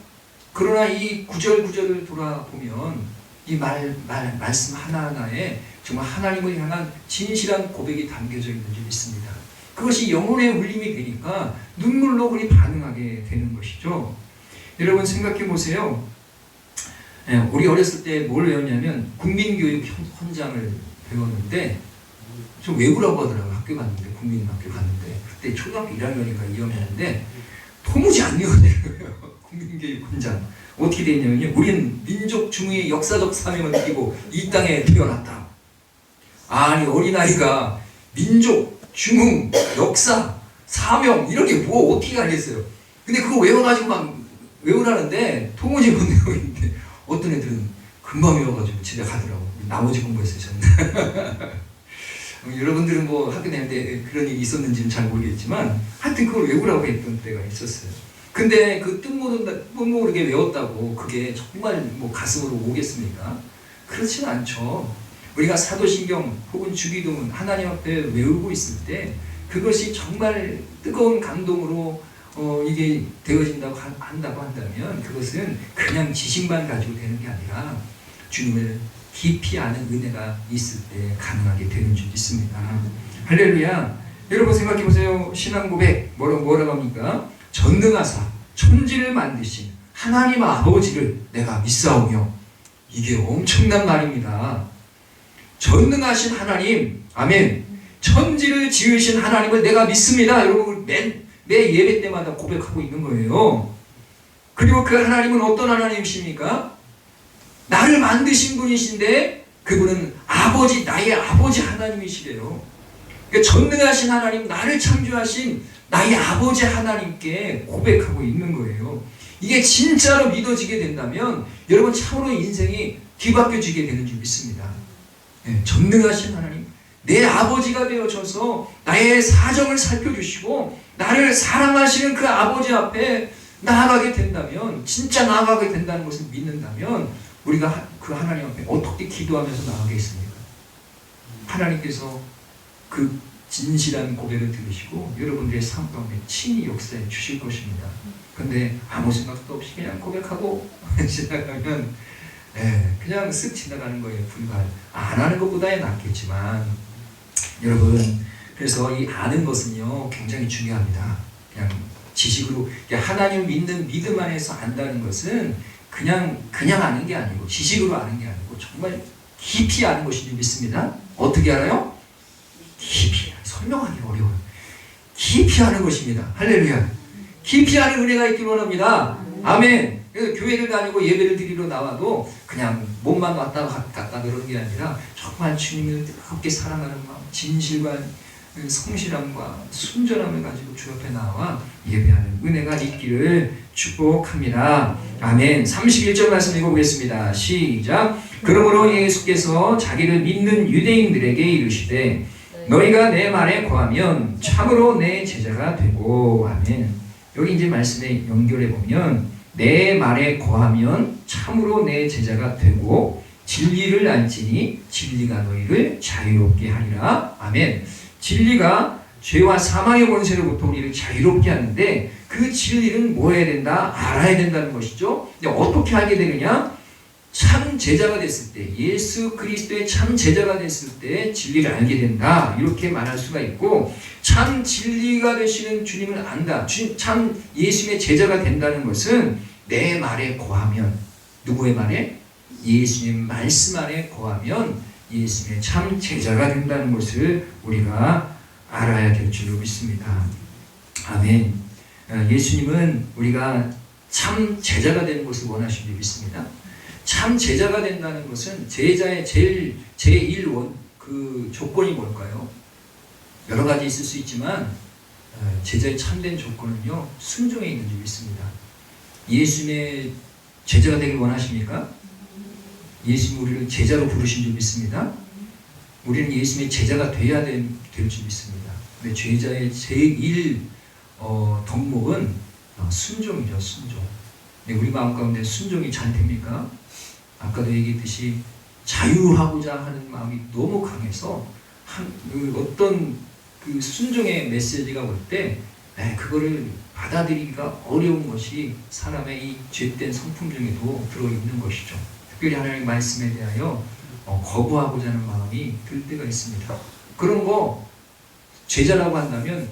그러나 이 구절구절을 돌아보면 이 말씀 하나하나에 정말 하나님을 향한 진실한 고백이 담겨져 있는 줄 믿습니다. 그것이 영혼의 울림이 되니까 눈물로 우리 반응하게 되는 것이죠. 여러분 생각해 보세요. 우리 어렸을 때 뭘 외웠냐면 국민교육 현장을 배웠는데 좀 외우라고 하더라고요. 학교 갔는데 국민학교 갔는데 그때 초등학교 1학년인가 2학년인데 도무지 안 외워내요. 국민교육 현장 어떻게 되냐면요. 우리는 민족 중의 역사적 사명을 띠고 이 땅에 태어났다. 아니 어린아이가 민족, 중흥, 역사, 사명 이렇게 뭐 어떻게 알겠어요. 근데 그거 외워가지고 막 외우라는데 도무지 못 외우는데 어떤 애들은 금방 외워가지고 집에 가더라고. 나머지 공부했어요 저는. 여러분들은 뭐 학교 다닐 때 그런 일이 있었는지는 잘 모르겠지만 하여튼 그걸 외우라고 했던 때가 있었어요. 근데 그 뜻 모르게 외웠다고 그게 정말 뭐 가슴으로 오겠습니까? 그렇지는 않죠. 우리가 사도신경 혹은 주기도문 하나님 앞에 외우고 있을 때 그것이 정말 뜨거운 감동으로 이게 되어진다고 한다고 한다면 그것은 그냥 지식만 가지고 되는 게 아니라 주님을 깊이 아는 은혜가 있을 때 가능하게 되는 줄 믿습니다. 할렐루야. 여러분 생각해 보세요. 신앙 고백 뭐라고 합니까? 전능하사 천지를 만드신 하나님 아버지를 내가 믿사오며. 이게 엄청난 말입니다. 전능하신 하나님, 아멘. 천지를 지으신 하나님을 내가 믿습니다. 여러분 매 예배 때마다 고백하고 있는 거예요. 그리고 그 하나님은 어떤 하나님이십니까? 나를 만드신 분이신데 그분은 나의 아버지 하나님이시래요. 그러니까 전능하신 하나님, 나를 창조하신 나의 아버지 하나님께 고백하고 있는 거예요. 이게 진짜로 믿어지게 된다면 여러분 참으로 인생이 뒤바뀌어지게 되는 줄 믿습니다. 네, 전능하신 하나님, 내 아버지가 되어져서 나의 사정을 살펴주시고 나를 사랑하시는 그 아버지 앞에 나아가게 된다면, 진짜 나아가게 된다는 것을 믿는다면 우리가 그 하나님 앞에 어떻게 기도하면서 나아가겠습니까? 하나님께서 그 진실한 고백을 들으시고 여러분들의 삶 가운데 친히 역사해 주실 것입니다. 근데 아무 생각도 없이 그냥 고백하고 지나가면 그냥 쓱 지나가는 거에 불과할, 안 하는 것보다야 낫겠지만, 여러분, 그래서 이 아는 것은요 굉장히 중요합니다. 그냥 지식으로, 하나님을 믿는 믿음 안에서 안다는 것은 그냥 아는 게 아니고, 지식으로 아는 게 아니고 정말 깊이 아는 것인 줄 믿습니다. 어떻게 알아요? 깊이, 설명하기 어려워요. 깊이 아는 것입니다. 할렐루야. 깊이 아는 은혜가 있기를 원합니다. 아멘. 그래서 교회를 다니고 예배를 드리러 나와도 그냥 몸만 왔다 갔다 그러는 게 아니라 정말 주님을 뜨겁게 사랑하는 마음, 진실과 성실함과 순전함을 가지고 주 앞에 나와 예배하는 은혜가 있기를 축복합니다. 아멘. 31절 말씀 읽어보겠습니다. 시작. 그러므로 예수께서 자기를 믿는 유대인들에게 이르시되 너희가 내 말에 거하면 참으로 내 제자가 되고. 아멘. 여기 이제 말씀에 연결해 보면 내 말에 거하면 참으로 내 제자가 되고 진리를 알지니 진리가 너희를 자유롭게 하리라. 아멘. 진리가 죄와 사망의 권세로부터 우리를 자유롭게 하는데 그 진리는 뭐 해야 된다? 알아야 된다는 것이죠. 근데 어떻게 하게 되느냐? 참 제자가 됐을 때, 예수 그리스도의 참 제자가 됐을 때 진리를 알게 된다, 이렇게 말할 수가 있고, 참 진리가 되시는 주님을 안다, 참 예수님의 제자가 된다는 것은 내 말에 거하면, 누구의 말에? 예수님 말씀 안에 거하면 예수님의 참 제자가 된다는 것을 우리가 알아야 될 줄로 믿습니다. 아멘. 예수님은 우리가 참 제자가 되는 것을 원하시는 줄 믿습니다. 참 제자가 된다는 것은 제자의 제1원 그 조건이 뭘까요? 여러 가지 있을 수 있지만 제자의 참된 조건은요 순종에 있는 줄 믿습니다. 예수님의 제자가 되길 원하십니까? 예수님 우리를 제자로 부르신 줄 믿습니다. 우리는 예수님의 제자가 돼야 될 줄 믿습니다. 근데 제자의 제1 덕목은 순종이죠. 순종. 근데 우리 마음 가운데 순종이 잘 됩니까? 아까도 얘기했듯이 자유하고자 하는 마음이 너무 강해서 어떤 그 순종의 메시지가 올 때 그거를 받아들이기가 어려운 것이 사람의 이 죄된 성품 중에도 들어있는 것이죠. 특별히 하나님의 말씀에 대하여 거부하고자 하는 마음이 들 때가 있습니다. 그런 거 제자라고 한다면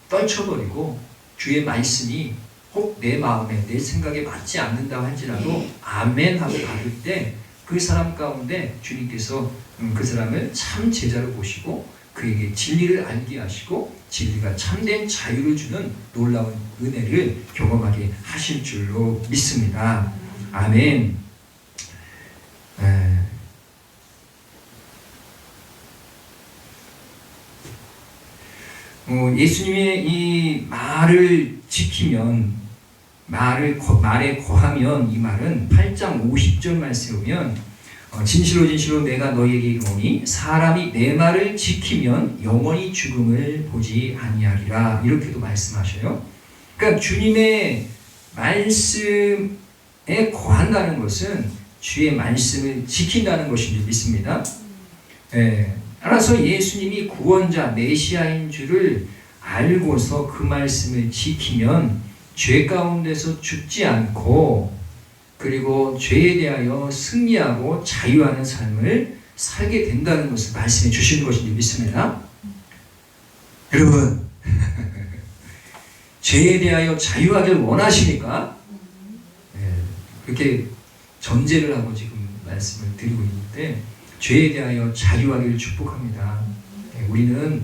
떨쳐버리고 주의 말씀이 혹 내 마음에 내 생각에 맞지 않는다고 할지라도 아멘 하고 받을 때 그 사람 가운데 주님께서 그 사람을 참 제자로 보시고 그에게 진리를 알게 하시고 진리가 참된 자유를 주는 놀라운 은혜를 경험하게 하실 줄로 믿습니다. 아멘. 예수님의 이 말을 지키면, 말에 거하면, 이 말은 8장 50절 말씀에 보면 진실로 진실로 내가 너희에게 이르노니 사람이 내 말을 지키면 영원히 죽음을 보지 아니하리라, 이렇게도 말씀하셔요. 그러니까 주님의 말씀에 거한다는 것은 주의 말씀을 지킨다는 것인 줄 믿습니다. 따라서 예수님이 구원자 메시아인 줄을 알고서 그 말씀을 지키면 죄 가운데서 죽지 않고 그리고 죄에 대하여 승리하고 자유하는 삶을 살게 된다는 것을 말씀해 주시는 것인지 믿습니다. 여러분 죄에 대하여 자유하길 원하십니까? 그렇게 전제를 하고 지금 말씀을 드리고 있는데 죄에 대하여 자유하기를 축복합니다. 우리는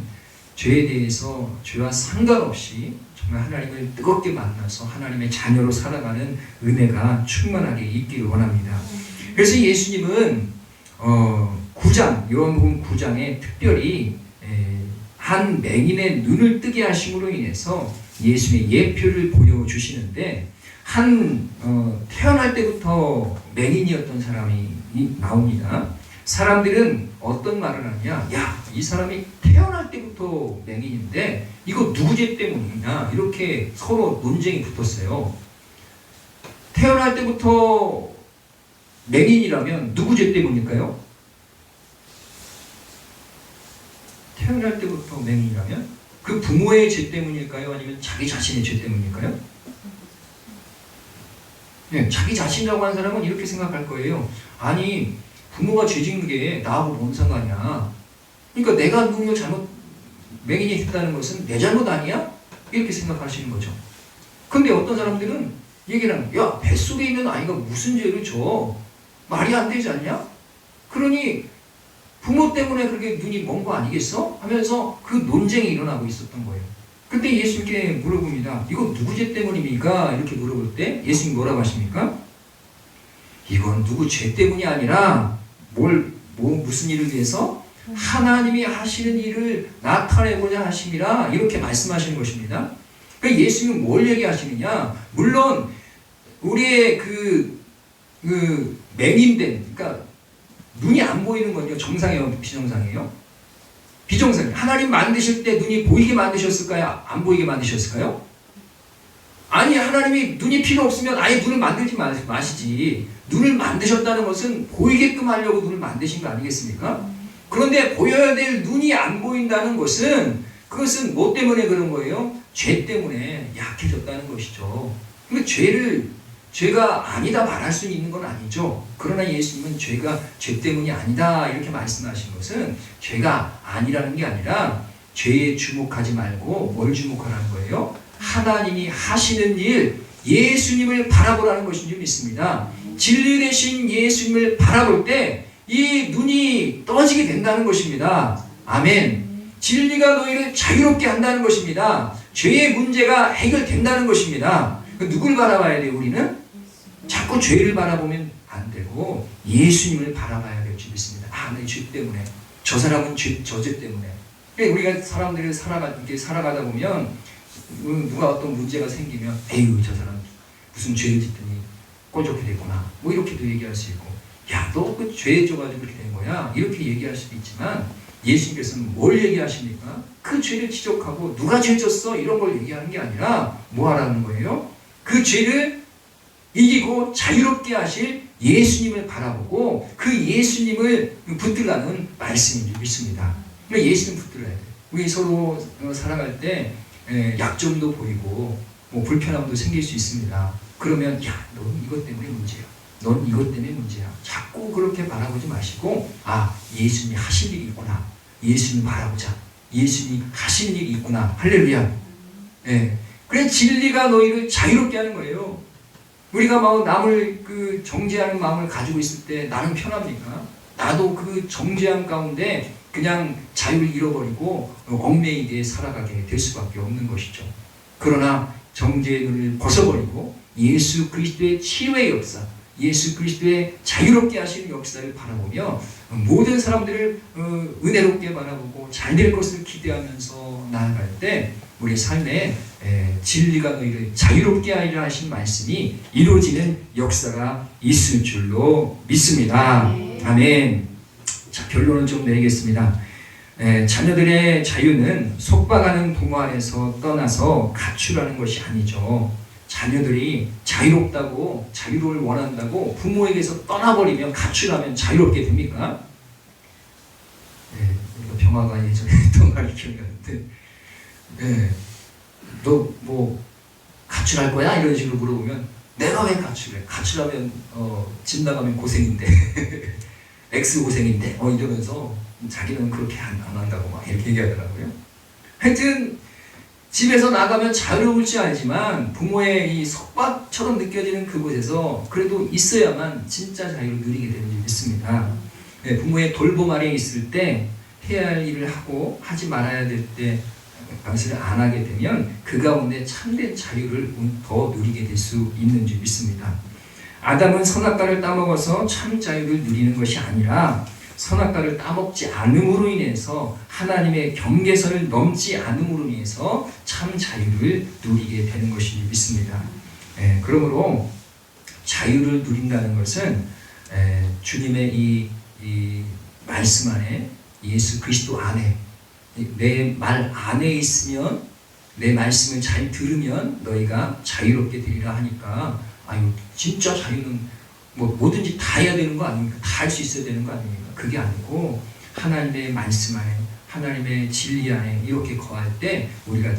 죄에 대해서 죄와 상관없이 정말 하나님을 뜨겁게 만나서 하나님의 자녀로 살아가는 은혜가 충만하게 있기를 원합니다. 그래서 예수님은 9장, 요한복음 9장에 특별히 한 맹인의 눈을 뜨게 하심으로 인해서 예수님의 예표를 보여주시는데 태어날 때부터 맹인이었던 사람이 나옵니다. 사람들은 어떤 말을 하냐, 야, 이 사람이 태어날 때부터 맹인인데 이거 누구 죄 때문이냐, 이렇게 서로 논쟁이 붙었어요. 태어날 때부터 맹인이라면 누구 죄 때문일까요? 태어날 때부터 맹인이라면 그 부모의 죄 때문일까요? 아니면 자기 자신의 죄 때문일까요? 네, 자기 자신이라고 하는 사람은 이렇게 생각할 거예요. 아니, 부모가 죄 짓는 게 나하고 뭔 상관이야. 그러니까 내가 눈을 잘못 맹인이 됐다는 것은 내 잘못 아니야? 이렇게 생각하시는 거죠. 근데 어떤 사람들은 얘기를 하는 거야. 야, 뱃속에 있는 아이가 무슨 죄를 져? 말이 안 되지 않냐? 그러니 부모 때문에 그렇게 눈이 먼 거 아니겠어? 하면서 그 논쟁이 일어나고 있었던 거예요. 그때 예수님께 물어봅니다. 이거 누구 죄 때문입니까? 이렇게 물어볼 때 예수님 뭐라고 하십니까? 이건 누구 죄 때문이 아니라 무슨 일을 위해서? 하나님이 하시는 일을 나타내고자 하심이라 이렇게 말씀하시는 것입니다. 그러니까 예수님은 뭘 얘기하시느냐? 물론 우리의 그 맹인된, 그러니까 눈이 안 보이는 건요 정상이에요, 비정상이에요? 비정상이에요. 하나님 만드실 때 눈이 보이게 만드셨을까요? 안 보이게 만드셨을까요? 아니, 하나님이 눈이 필요 없으면 아예 눈을 만들지 마시지. 눈을 만드셨다는 것은 보이게끔 하려고 눈을 만드신 거 아니겠습니까? 그런데 보여야 될 눈이 안 보인다는 것은 그것은 뭐 때문에 그런 거예요? 죄 때문에 약해졌다는 것이죠. 그러니까 죄가 아니다 말할 수 있는 건 아니죠. 그러나 예수님은 죄가 죄 때문이 아니다 이렇게 말씀하신 것은 죄가 아니라는 게 아니라 죄에 주목하지 말고 뭘 주목하라는 거예요? 하나님이 하시는 일, 예수님을 바라보라는 것인 줄 믿습니다. 진리 되신 예수님을 바라볼 때 이 눈이 떠지게 된다는 것입니다. 아멘. 진리가 너희를 자유롭게 한다는 것입니다. 죄의 문제가 해결된다는 것입니다. 누굴 바라봐야 돼요, 우리는? 자꾸 죄를 바라보면 안 되고 예수님을 바라봐야 될 줄 믿습니다. 아, 내 죄 때문에. 저 사람은 저 죄 때문에. 우리가 사람들이 살아가다 보면 누가 어떤 문제가 생기면 에휴, 저 사람 무슨 죄를 짓더니 꼴좋게 됐구나. 뭐 이렇게도 얘기할 수 있고, 야, 너 그 죄 져가지고 그렇게 된 거야. 이렇게 얘기할 수도 있지만 예수님께서는 뭘 얘기하십니까? 그 죄를 지적하고 누가 죄 졌어? 이런 걸 얘기하는 게 아니라 뭐 하라는 거예요? 그 죄를 이기고 자유롭게 하실 예수님을 바라보고 그 예수님을 붙들라는 말씀인 줄 믿습니다. 그러니까 예수님 붙들어야 돼요. 우리 서로 살아갈 때 약점도 보이고 뭐 불편함도 생길 수 있습니다. 그러면 야, 넌 이것 때문에 문제야. 넌 이것 때문에 문제야. 자꾸 그렇게 바라보지 마시고, 아, 예수님이 하실 일이 있구나. 예수님 바라보자. 예수님이 하시는 일이 있구나. 할렐루야. 예. 그래, 진리가 너희를 자유롭게 하는 거예요. 우리가 막 남을 정죄하는 마음을 가지고 있을 때 나는 편합니까? 나도 그 정죄함 가운데 그냥 자유를 잃어버리고 얽매이게 살아가게 될 수밖에 없는 것이죠. 그러나 정죄의 눈을 벗어버리고 예수 그리스도의 치유의 역사, 예수 그리스도의 자유롭게 하시는 역사를 바라보며 모든 사람들을 은혜롭게 바라보고 잘될 것을 기대하면서 나아갈 때 우리 삶에 진리가 너희를 자유롭게 하리라 하신 말씀이 이루어지는 역사가 있을 줄로 믿습니다. 아멘. 자, 결론을 좀 내리겠습니다. 자녀들의 자유는 속박하는 부모 안에서 떠나서 갖추라는 것이 아니죠. 자녀들이 자유롭다고, 자유를 원한다고 부모에게서 떠나버리면 갖추라면 자유롭게 됩니까? 우리가 병화가 예전에 했던 말이 기억나는데, 너 뭐 가출할 거야? 이런 식으로 물어보면 내가 왜 가출해? 가출하면 집 나가면 고생인데 X 고생인데 이러면서 자기는 그렇게 안 한다고 막 이렇게 얘기하더라고요. 하여튼 집에서 나가면 자유로울지 알지만 부모의 이 속박처럼 느껴지는 그곳에서 그래도 있어야만 진짜 자유를 누리게 되는 줄 믿습니다. 부모의 돌봄 아래 있을 때 해야 할 일을 하고 하지 말아야 될 때 그것을 안 하게 되면 그 가운데 참된 자유를 더 누리게 될 수 있는 줄 믿습니다. 아담은 선악과를 따먹어서 참 자유를 누리는 것이 아니라 선악과를 따먹지 않음으로 인해서 하나님의 경계선을 넘지 않음으로 인해서 참 자유를 누리게 되는 것이 믿습니다. 그러므로 자유를 누린다는 것은 주님의 이 말씀 안에, 예수 그리스도 안에, 내 말 안에 있으면, 내 말씀을 잘 들으면 너희가 자유롭게 되리라 하니까, 아유, 진짜 자유는 뭐 뭐든지 다 해야 되는 거 아닙니까? 다 할 수 있어야 되는 거 아닙니까? 그게 아니고 하나님의 말씀 안에, 하나님의 진리 안에 이렇게 거할 때 우리가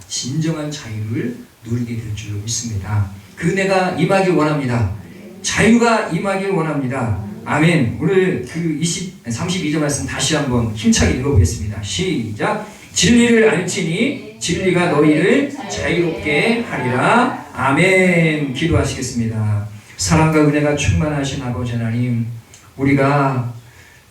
진정한 자유를 누리게 될 줄 믿습니다. 그 은혜가 임하길 원합니다. 자유가 임하길 원합니다. 아멘. 오늘 그 32절 말씀 다시 한번 힘차게 읽어보겠습니다. 시작. 진리를 알지니 진리가 너희를 자유롭게 하리라. 아멘. 기도하시겠습니다. 사랑과 은혜가 충만하신 아버지 하나님, 우리가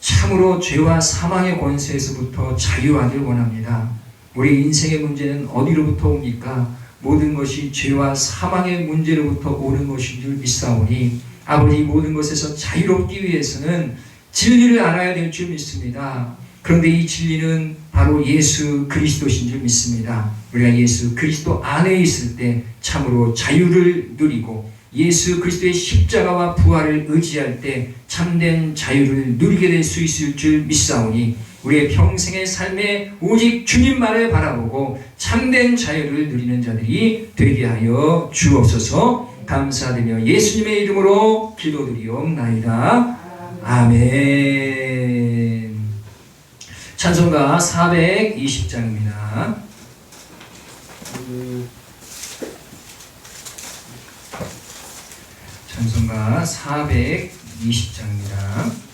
참으로 죄와 사망의 권세에서부터 자유하길 원합니다. 우리 인생의 문제는 어디로부터 옵니까? 모든 것이 죄와 사망의 문제로부터 오는 것인 줄 믿사오니 아버지, 모든 것에서 자유롭기 위해서는 진리를 알아야 될 줄 믿습니다. 그런데 이 진리는 바로 예수 그리스도신 줄 믿습니다. 우리가 예수 그리스도 안에 있을 때 참으로 자유를 누리고 예수 그리스도의 십자가와 부활을 의지할 때 참된 자유를 누리게 될 수 있을 줄 믿사오니 우리의 평생의 삶에 오직 주님만을 바라보고 참된 자유를 누리는 자들이 되게 하여 주옵소서. 감사드리며 예수님의 이름으로 기도드리옵나이다. 아멘. 찬송가 420장입니다. 찬송가 420장입니다.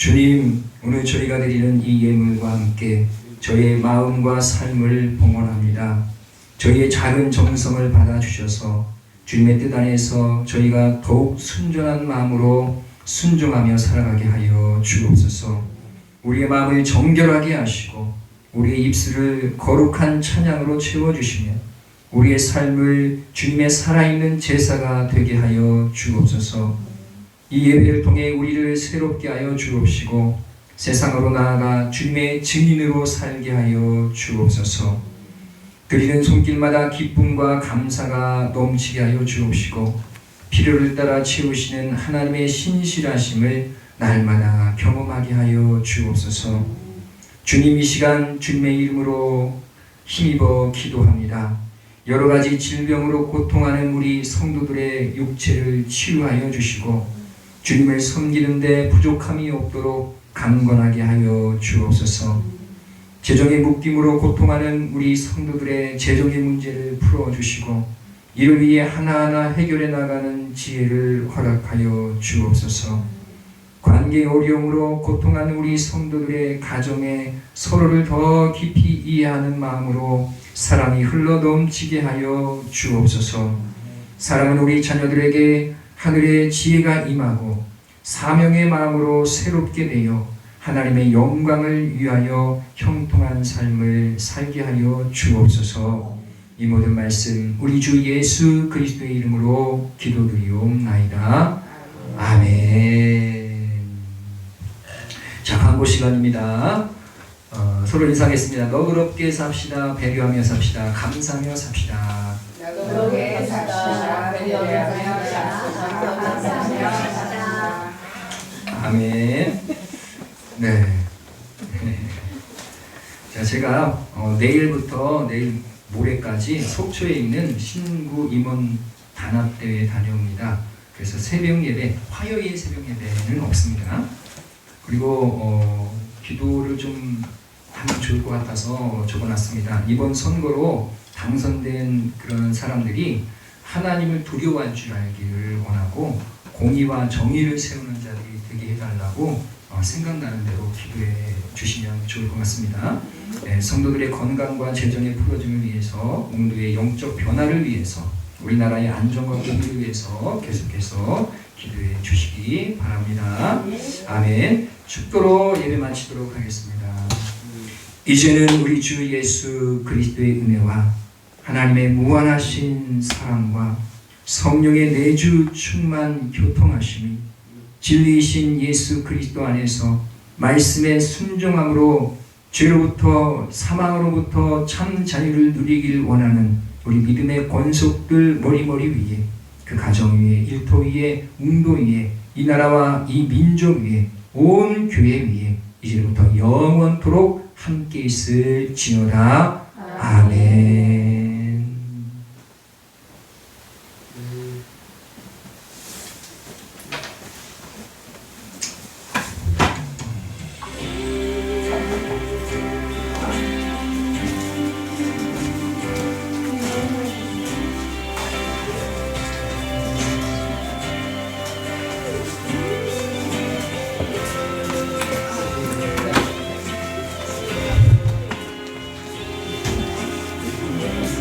주님, 오늘 저희가 드리는 이 예물과 함께 저희의 마음과 삶을 봉헌합니다. 저희의 작은 정성을 받아주셔서 주님의 뜻 안에서 저희가 더욱 순전한 마음으로 순종하며 살아가게 하여 주옵소서. 우리의 마음을 정결하게 하시고 우리의 입술을 거룩한 찬양으로 채워주시며 우리의 삶을 주님의 살아있는 제사가 되게 하여 주옵소서. 이 예배를 통해 우리를 새롭게 하여 주옵시고 세상으로 나아가 주님의 증인으로 살게 하여 주옵소서. 드리는 손길마다 기쁨과 감사가 넘치게 하여 주옵시고 필요를 따라 채우시는 하나님의 신실하심을 날마다 경험하게 하여 주옵소서. 주님, 이 시간 주님의 이름으로 힘입어 기도합니다. 여러 가지 질병으로 고통하는 우리 성도들의 육체를 치유하여 주시고 주님을 섬기는데 부족함이 없도록 강건하게 하여 주옵소서. 재정의 묶임으로 고통하는 우리 성도들의 재정의 문제를 풀어주시고 이를 위해 하나하나 해결해 나가는 지혜를 허락하여 주옵소서. 관계 어려움으로 고통하는 우리 성도들의 가정에 서로를 더 깊이 이해하는 마음으로 사랑이 흘러넘치게 하여 주옵소서. 사랑은 우리 자녀들에게 하늘의 지혜가 임하고 사명의 마음으로 새롭게 되어 하나님의 영광을 위하여 형통한 삶을 살게 하여 주옵소서. 이 모든 말씀 우리 주 예수 그리스도의 이름으로 기도드리옵나이다. 아멘. 자, 광고 시간입니다. 서로 인사하겠습니다. 너그럽게 삽시다. 배려하며 삽시다. 감사하며 삽시다. 너그럽게 삽시다. 배려하며 삽시다. 감사하며 삽시다. 아멘. 네. 자, 제가 내일부터 내일 모레까지 속초에 있는 신구 임원 단합대회에 다녀옵니다. 그래서 새벽 예배, 화요일 새벽 예배는 없습니다. 그리고 기도를 좀 하면 좋을 것 같아서 적어놨습니다. 이번 선거로 당선된 그런 사람들이 하나님을 두려워할 줄 알기를 원하고 공의와 정의를 세우는 자들이 되게 해달라고 생각나는 대로 기도해 주시면 좋을 것 같습니다. 네, 성도들의 건강과 재정의 풀어짐을 위해서, 몽도의 영적 변화를 위해서, 우리나라의 안정과 공의를 위해서 계속해서 기도해 주시기 바랍니다. 아멘. 축도로 예배 마치도록 하겠습니다. 이제는 우리 주 예수 그리스도의 은혜와 하나님의 무한하신 사랑과 성령의 내주 충만 교통하심이 진리이신 예수 그리스도 안에서 말씀의 순종함으로 죄로부터 사망으로부터 참 자유를 누리길 원하는 우리 믿음의 권속들 머리머리 위에, 그 가정 위에, 일터 위에, 웅도 위에, 이 나라와 이 민족 위에, 온 교회 위에 이제부터 영원토록 함께 있을지어다. 아멘.